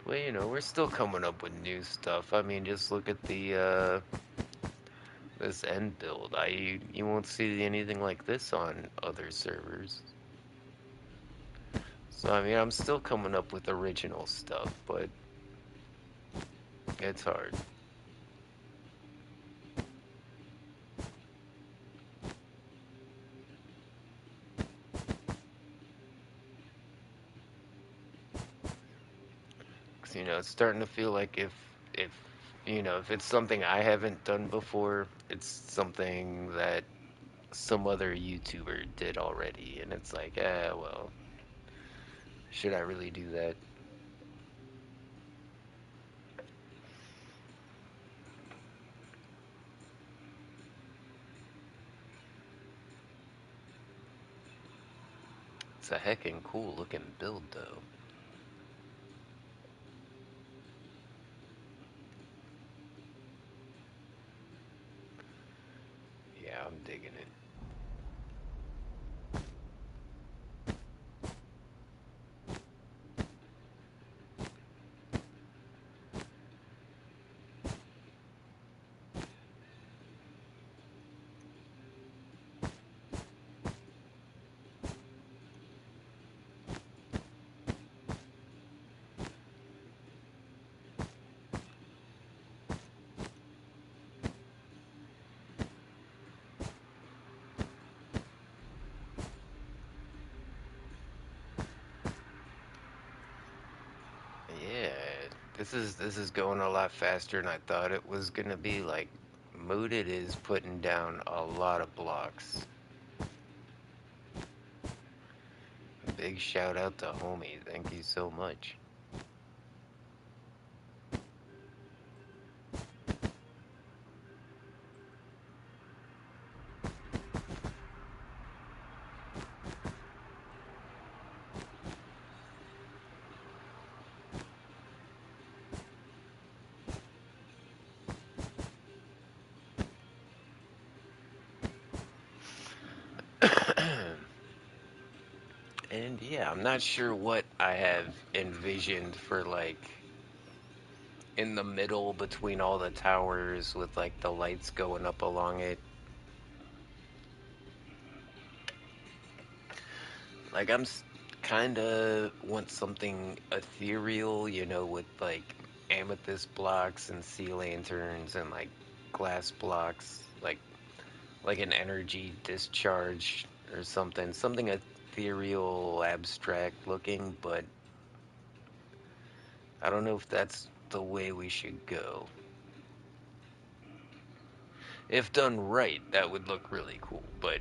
Well, you know, we're still coming up with new stuff. I mean, just look at the this end build. You won't see anything like this on other servers. So I mean, I'm still coming up with original stuff, but it's hard. 'Cause, you know, it's starting to feel like if you know, if it's something I haven't done before, it's something that some other YouTuber did already, and it's like, well, should I really do that? It's a heckin' cool looking build, though. Yeah, I'm digging it. Yeah, this is going a lot faster than I thought it was gonna be. Like, Mooted is putting down a lot of blocks. Big shout out to homie. Thank you so much. And yeah, I'm not sure what I have envisioned for like in the middle between all the towers with like the lights going up along it. Like kind of want something ethereal, you know, with like amethyst blocks and sea lanterns and like glass blocks, like an energy discharge or something ethereal, abstract looking, but I don't know if that's the way we should go. If done right, that would look really cool, but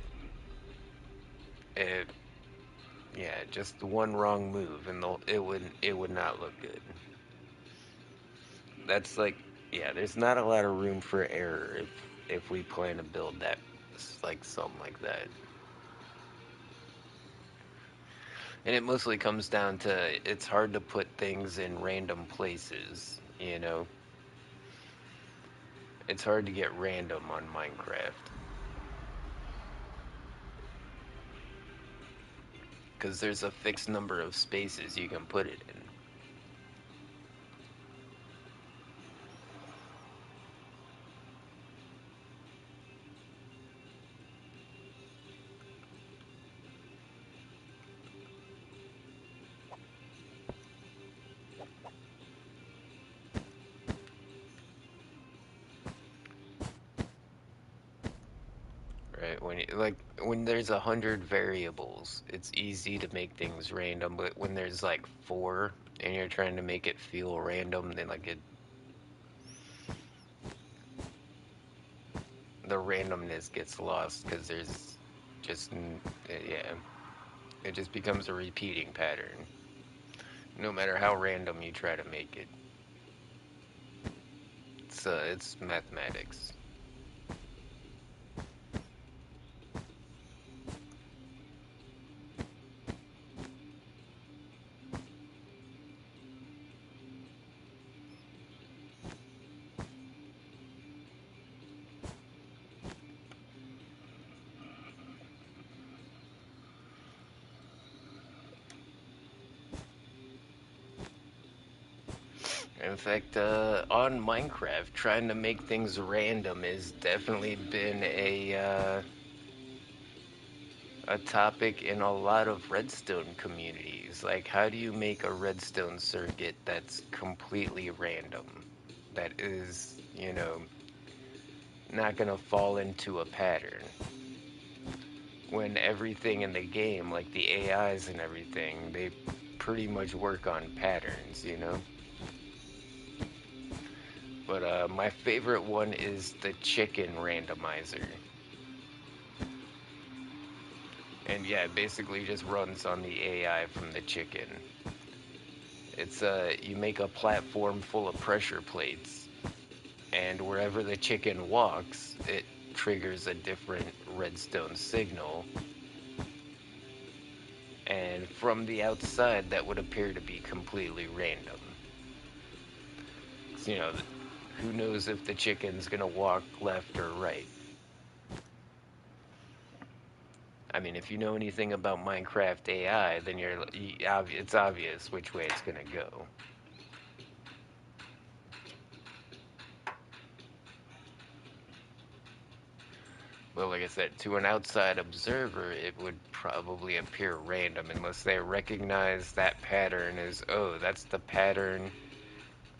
it, yeah, just one wrong move and it would not look good. That's like, yeah, there's not a lot of room for error if we plan to build that like something like that. And it mostly comes down to it's hard to put things in random places, you know? It's hard to get random on Minecraft because there's a fixed number of spaces you can put it in. Right, when there's 100 variables, it's easy to make things random. But when there's like four, and you're trying to make it feel random, then the randomness gets lost because there's just yeah, it just becomes a repeating pattern. No matter how random you try to make it, it's mathematics. In fact, on Minecraft, trying to make things random has definitely been a topic in a lot of redstone communities. Like, how do you make a redstone circuit that's completely random? That is, not gonna fall into a pattern. When everything in the game, like the AIs and everything, they pretty much work on patterns. But my favorite one is the chicken randomizer. And yeah, it basically just runs on the AI from the chicken. It's you make a platform full of pressure plates, and wherever the chicken walks, it triggers a different redstone signal. And from the outside, that would appear to be completely random. 'Cause, who knows if the chicken's gonna walk left or right? I mean, if you know anything about Minecraft AI, then it's obvious which way it's gonna go. Well, like I said, to an outside observer, it would probably appear random unless they recognize that pattern as, oh, that's the pattern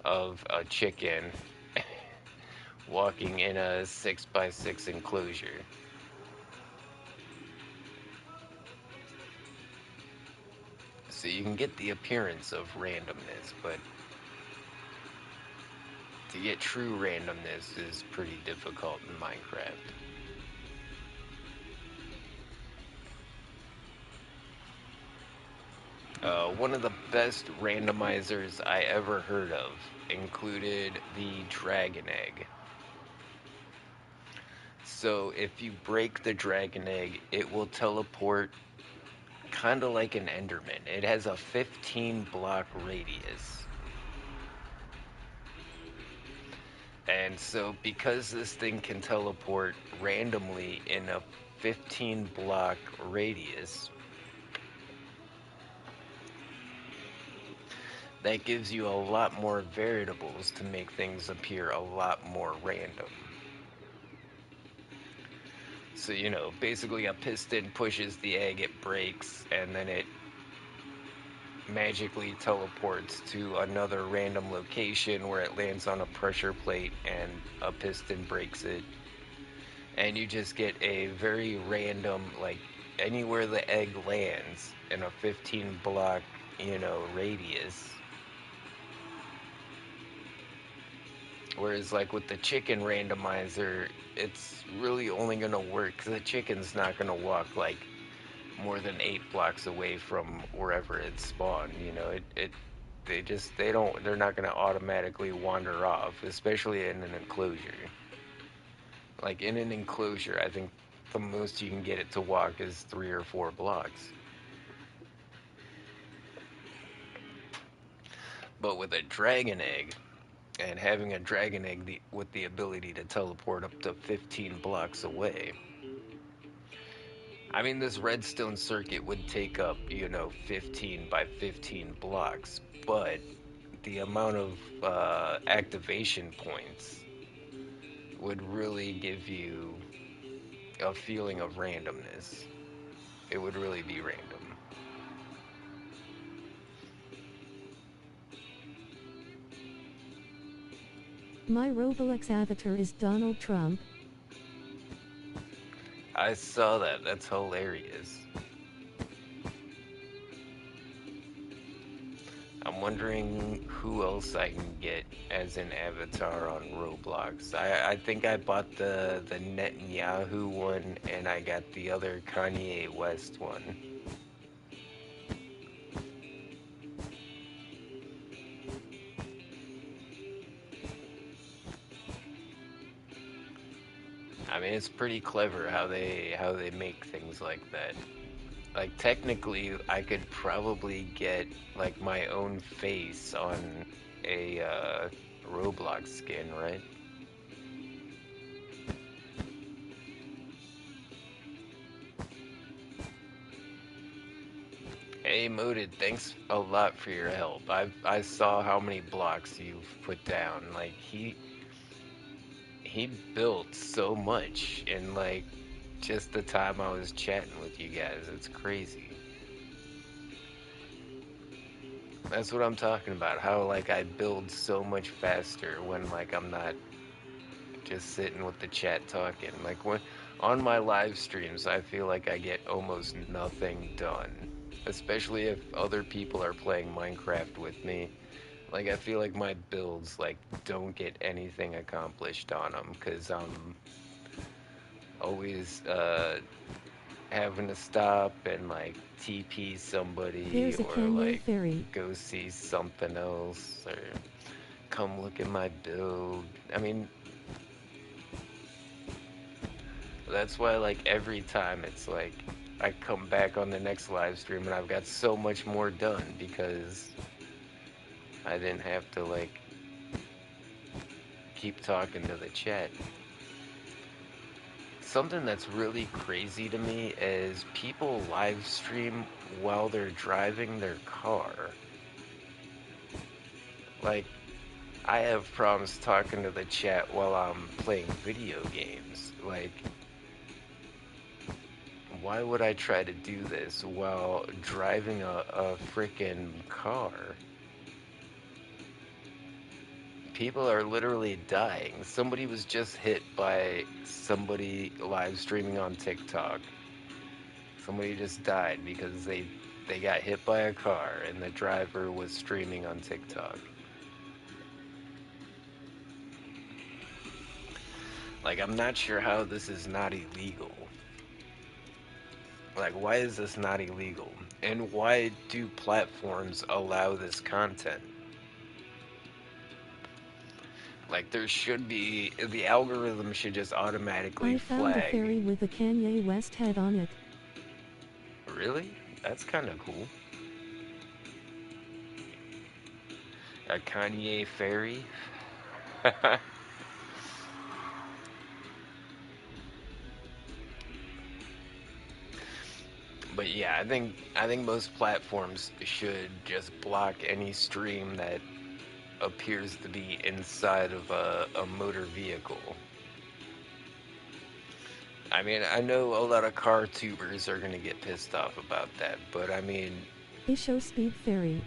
of a chicken walking in a 6x6 enclosure. So you can get the appearance of randomness, but to get true randomness is pretty difficult in Minecraft. One of the best randomizers I ever heard of included the dragon egg. So if you break the dragon egg, it will teleport kind of like an Enderman. It has a 15 block radius. And so because this thing can teleport randomly in a 15 block radius, that gives you a lot more variables to make things appear a lot more random. So, basically a piston pushes the egg, it breaks, and then it magically teleports to another random location where it lands on a pressure plate and a piston breaks it. And you just get a very random, like, anywhere the egg lands in a 15 block, radius, Whereas, like with the chicken randomizer, it's really only gonna work because the chicken's not gonna walk like more than 8 blocks away from wherever it spawned. You know, they're not gonna automatically wander off, especially in an enclosure. Like in an enclosure, I think the most you can get it to walk is 3 or 4 blocks. But with a dragon egg, and having a dragon egg with the ability to teleport up to 15 blocks away, I mean, this redstone circuit would take up, 15 by 15 blocks, but the amount of activation points would really give you a feeling of randomness. It would really be random. My Roblox avatar is Donald Trump. I saw that. That's hilarious. I'm wondering who else I can get as an avatar on Roblox. I think I bought the Netanyahu one and I got the other Kanye West one. I mean, it's pretty clever how they make things like that. Like technically, I could probably get like my own face on a Roblox skin, right? Hey, Mooded, thanks a lot for your help. I saw how many blocks you've put down. Like he built so much in like just the time I was chatting with you guys. It's crazy. That's what I'm talking about. How like I build so much faster when like I'm not just sitting with the chat talking. Like when on my live streams, I feel like I get almost nothing done, especially if other people are playing Minecraft with me. Like I feel like my builds like don't get anything accomplished on them because I'm always having to stop and like TP somebody There's a or Kanye like fairy. go see something else or come look at my build. I mean, that's why like every time it's like I come back on the next live stream and I've got so much more done because I didn't have to like keep talking to the chat. Something that's really crazy to me is people live stream while they're driving their car. Like, I have problems talking to the chat while I'm playing video games. Like, why would I try to do this while driving a freaking car? People are literally dying. Somebody was just hit by somebody live streaming on TikTok. Somebody just died because they got hit by a car and the driver was streaming on TikTok. Like I'm not sure how this is not illegal. Like why is this not illegal? And why do platforms allow this content? Like there should be the algorithm should just automatically I found a flag. fairy with a Kanye West head on it. Really? That's kind of cool. A Kanye fairy? But yeah, I think most platforms should just block any stream that appears to be inside of a motor vehicle. I mean, I know a lot of car tubers are gonna get pissed off about that, but I mean, A show speed fairy.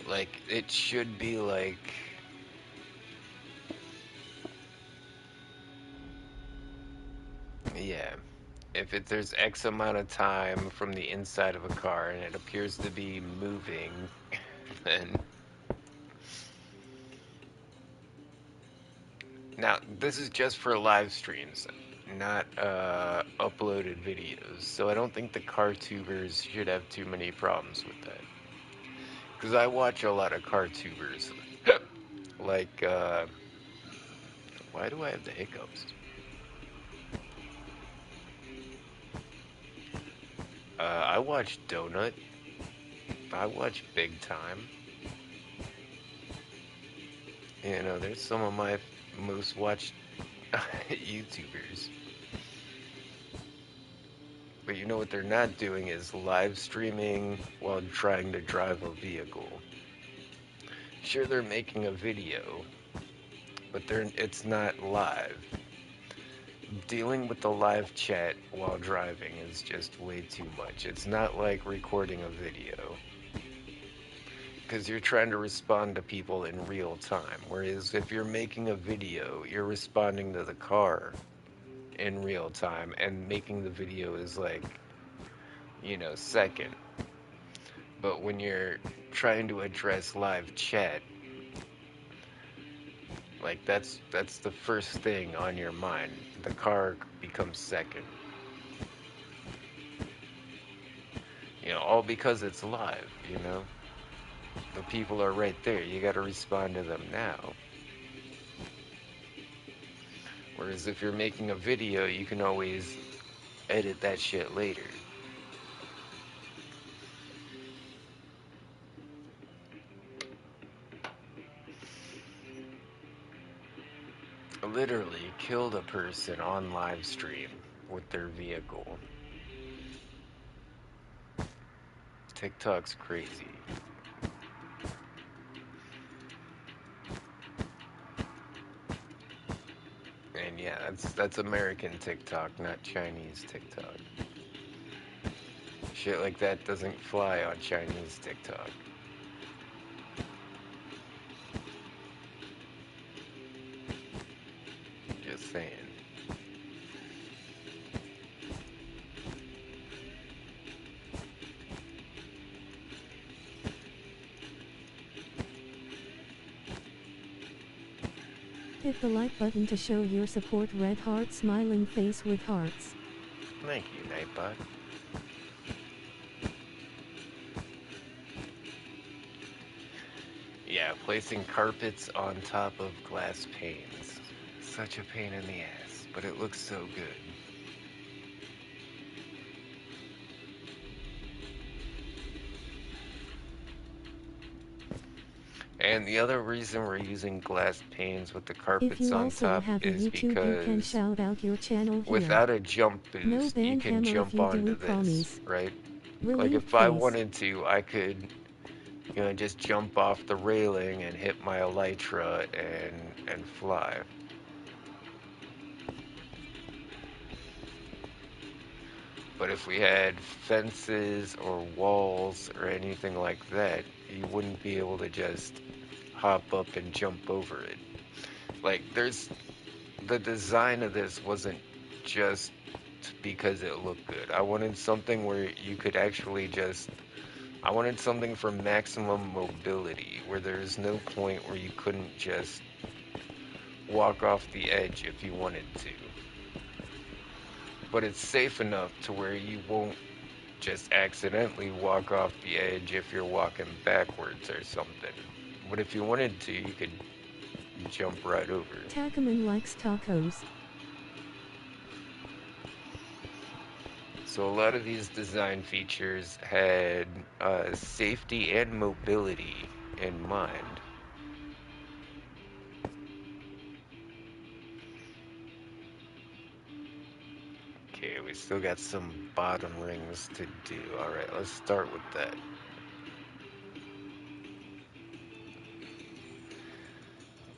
like it should be like, yeah, if there's X amount of time from the inside of a car and it appears to be moving, then this is just for live streams, not uploaded videos. So I don't think the car tubers should have too many problems with that. Because I watch a lot of car tubers. Like, why do I have the hiccups? I watch Donut. I watch Big Time. You know, there's some of my most watched YouTubers. But you know what they're not doing is live streaming while trying to drive a vehicle. Sure, they're making a video, but it's not live. Dealing with the live chat while driving is just way too much. It's not like recording a video. Because you're trying to respond to people in real time. Whereas if you're making a video, you're responding to the car in real time, and making the video is like, second. But when you're trying to address live chat, like that's the first thing on your mind. The car becomes second. All because it's live. The people are right there. You got to respond to them now. Whereas if you're making a video, you can always edit that shit later. Literally killed a person on live stream with their vehicle. TikTok's crazy. And yeah, that's American TikTok, not Chinese TikTok. Shit like that doesn't fly on Chinese TikTok. Just saying. Hit the like button to show your support. Red heart, smiling face with hearts. Thank you, Nightbot. Yeah, placing carpets on top of glass panes. Such a pain in the ass, but it looks so good. And the other reason we're using glass panes with the If carpets you on also top have a is YouTube, you can because shout out your channel here. without a jump No boost, you ban can hammer if jump you do, we onto this, promise. right? Like Relieved if I face. wanted to, I could, just jump off the railing and hit my elytra and fly. But if we had fences or walls or anything like that, you wouldn't be able to just hop up and jump over it. Like, the design of this wasn't just because it looked good. I wanted something where you could actually I wanted something for maximum mobility, where there's no point where you couldn't just walk off the edge if you wanted to. But it's safe enough to where you won't just accidentally walk off the edge if you're walking backwards or something. But if you wanted to, you could jump right over. Tacaman likes tacos. So a lot of these design features had safety and mobility in mind. Okay, we still got some bottom rings to do. Alright, let's start with that.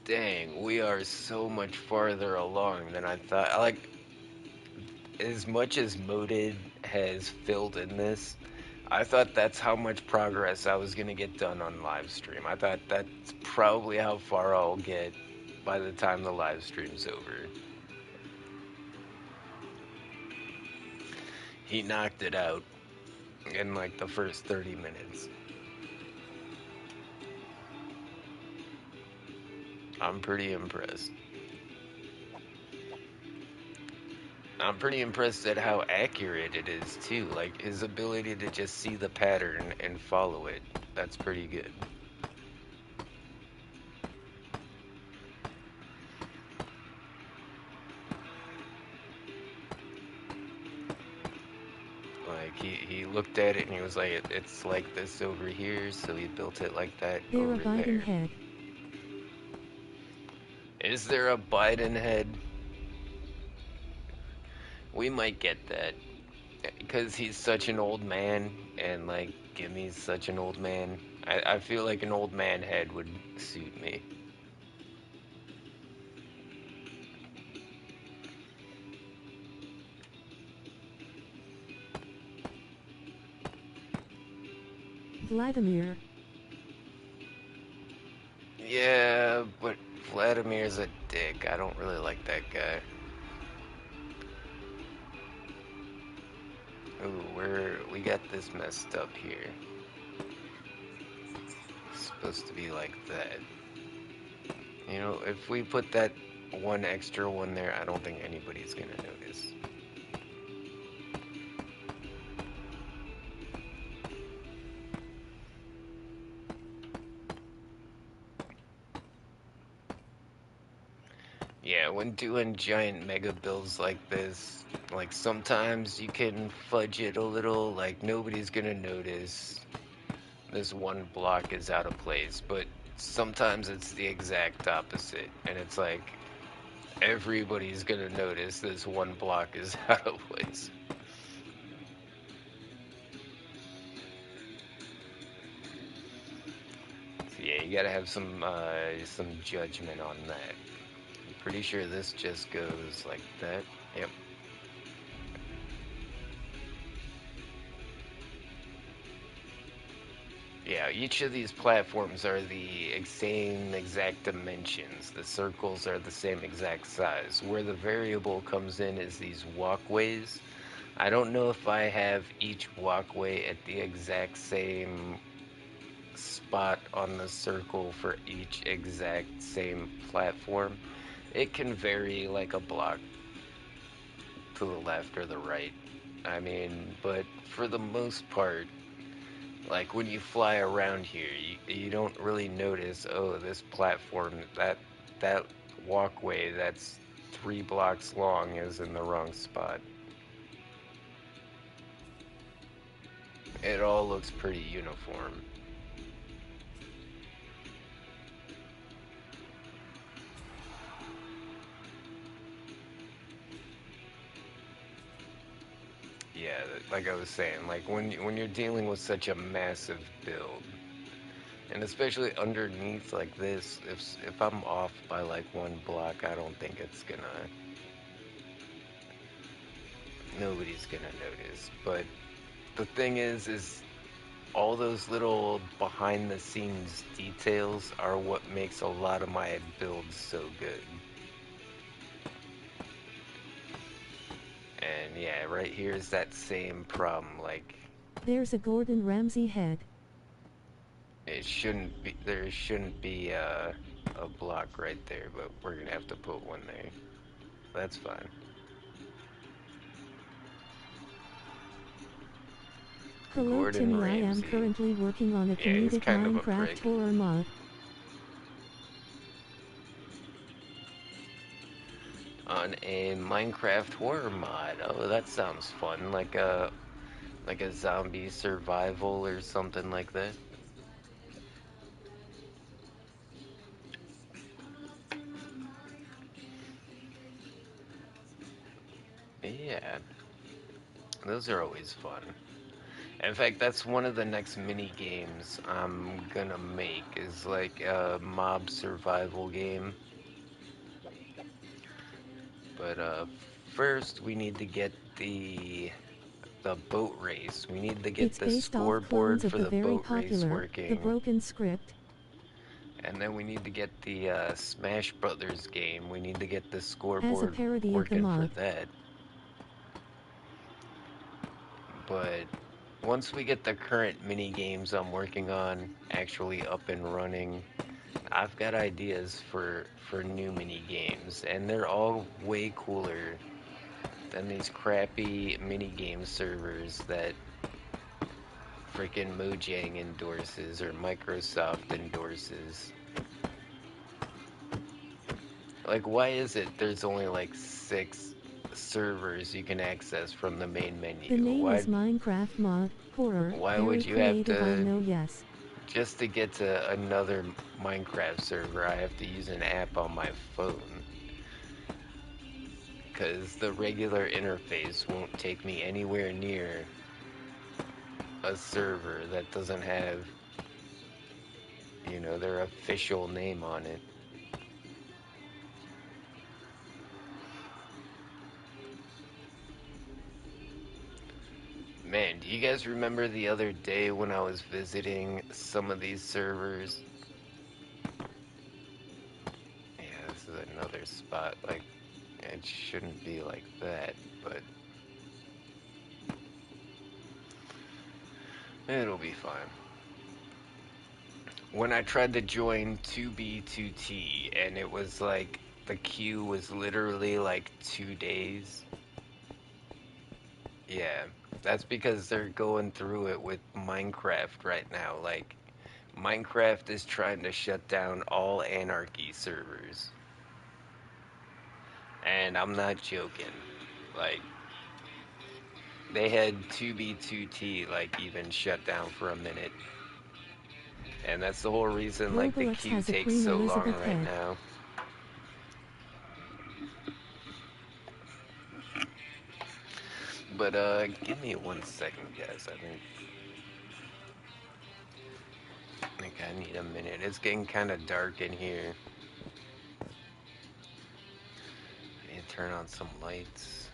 Dang, we are so much farther along than I thought. Like, as much as Moded has filled in this, I thought that's how much progress I was going to get done on live stream. I thought that's probably how far I'll get by the time the live stream's over. He knocked it out in like the first 30 minutes. I'm pretty impressed. I'm pretty impressed at how accurate it is too. Like his ability to just see the pattern and follow it. That's pretty good. Like he looked at it and he was like, it's like this over here, so he built it like that There a over Biden there. head. Is there a Biden head? We might get that because he's such an old man, and like Gimmy's such an old man. I feel like an old man head would suit me. Vladimir. Yeah, but Vladimir's a dick. I don't really like that guy. Ooh, we got this messed up here. It's supposed to be like that. You know, if we put that one extra one there, I don't think anybody's gonna notice. Yeah, when doing giant mega builds like this, like sometimes you can fudge it a little, like nobody's gonna notice this one block is out of place, but sometimes it's the exact opposite, and it's like everybody's gonna notice this one block is out of place. So yeah, you gotta have some judgment on that. I'm pretty sure this just goes like that. Yep. Yeah, each of these platforms are the same exact dimensions. The circles are the same exact size. Where the variable comes in is these walkways. I don't know if I have each walkway at the exact same spot on the circle for each exact same platform. It can vary like a block to the left or the right. I mean, but for the most part, like when you fly around here, you don't really notice, oh, this platform, that walkway that's 3 blocks long is in the wrong spot. It all looks pretty uniform. Yeah, like I was saying, like when you're dealing with such a massive build, and especially underneath like this, if I'm off by like 1 block, I don't think it's gonna nobody's gonna notice. But the thing is all those little behind the scenes details are what makes a lot of my builds so good. And yeah, right here is that same problem. Like There's a Gordon Ramsay head. there shouldn't be a block right there, but we're gonna have to put one there. That's fine. Hello Gordon Timmy, I am Ramsay. currently working on a Yeah, he's comedic kind of a Minecraft prick. horror mod. On a Minecraft horror mod. Oh, that sounds fun. Like a zombie survival or something like that. Yeah, those are always fun. In fact, that's one of the next mini games I'm gonna make is like a mob survival game. But first we need to get the boat race. We need to get It's the based off clones scoreboard of for the the very boat race popular The working. Broken Script. And then we need to get the Smash Brothers game. We need to get the As a scoreboard parody of the working for mod. that. But once we get the current mini games I'm working on actually up and running, I've got ideas for new mini games, and they're all way cooler than these crappy minigame servers that freaking Mojang endorses or Microsoft endorses. Like, why is it there's only like 6 servers you can access from the main menu? The name is Minecraft Mod, horror, Why very would you have creative I to, know yes. just to get to another Minecraft server, I have to use an app on my phone? Because the regular interface won't take me anywhere near a server that doesn't have, their official name on it. Man, do you guys remember the other day when I was visiting some of these servers? Yeah, this is another spot. Like, it shouldn't be like that, but it'll be fine. When I tried to join 2B2T, and it was like, the queue was literally like 2 days. Yeah, that's because they're going through it with Minecraft right now. Like, Minecraft is trying to shut down all Anarchy servers. And I'm not joking. Like, they had 2B2T, like, even shut down for a minute. And that's the whole reason, like, the Roblox queue has a takes Queen so long Elizabeth right head. now. But, give me 1 second, guys. I think I need a minute. It's getting kind of dark in here. I need to turn on some lights.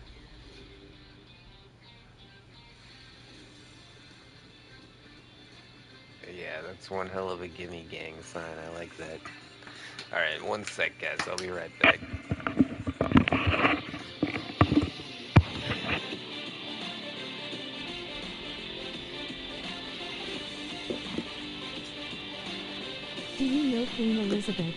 Yeah, that's one hell of a gimme gang sign. I like that. Alright, 1 sec, guys. I'll be right back. Do you know Queen Elizabeth?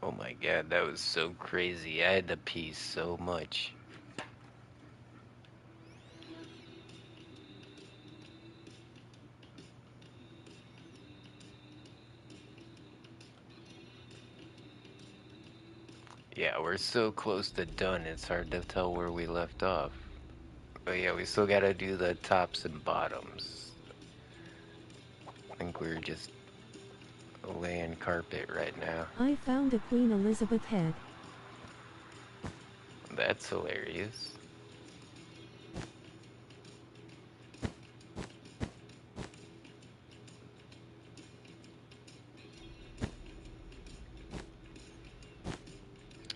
Oh my god, that was so crazy. I had to pee so much. Yeah, we're so close to done, it's hard to tell where we left off. But yeah, we still gotta do the tops and bottoms. I think we're just laying carpet right now. I found a Queen Elizabeth head. That's hilarious.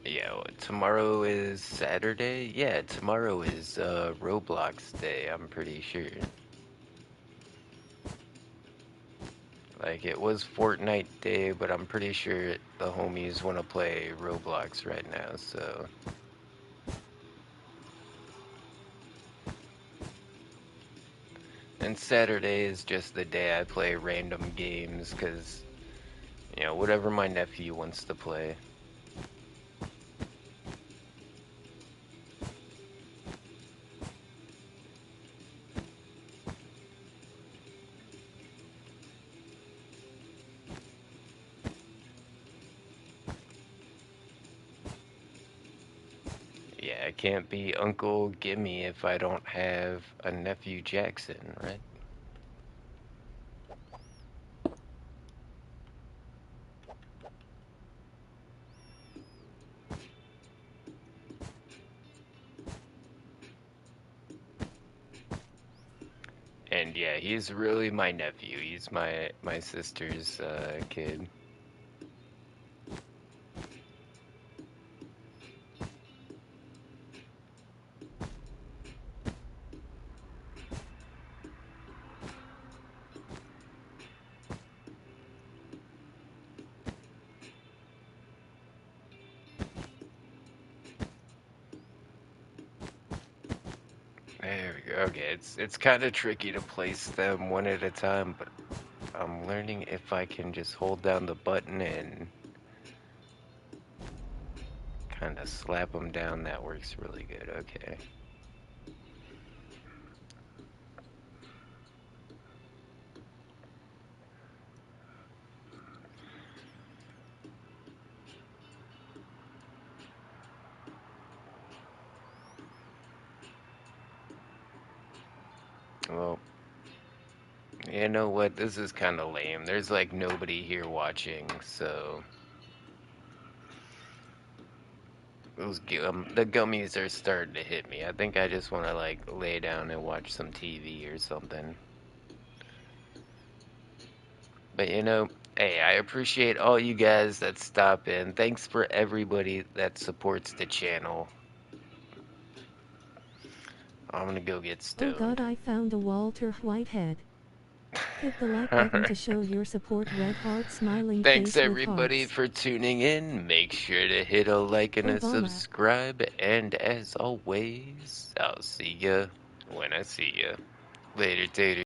Yeah, tomorrow is Saturday? Yeah, tomorrow is Roblox Day, I'm pretty sure. Like, it was Fortnite Day, but I'm pretty sure the homies want to play Roblox right now, so... And and Saturday is just the day I play random games, because, whatever my nephew wants to play. Yeah, I can't be Uncle Gimme if I don't have a nephew Jackson, right? And yeah, he's really my nephew. He's my sister's kid. There we go. Okay, it's kind of tricky to place them one at a time, but I'm learning if I can just hold down the button and kind of slap them down. That works really good. Okay. Well, you know what? This is kind of lame. There's like nobody here watching, so the gummies are starting to hit me. I think I just want to like lay down and watch some TV or something. But hey, I appreciate all you guys that stop in. Thanks for everybody that supports the channel. I'm gonna go get Oh stoned. god, I found a Walter Whitehead. Hit the like button to Alright. show your support. Red heart smiling Thanks face with everybody hearts. for tuning in. Make sure to hit a like and a Obama. subscribe. And as always, I'll see ya when I see ya. Later, tater.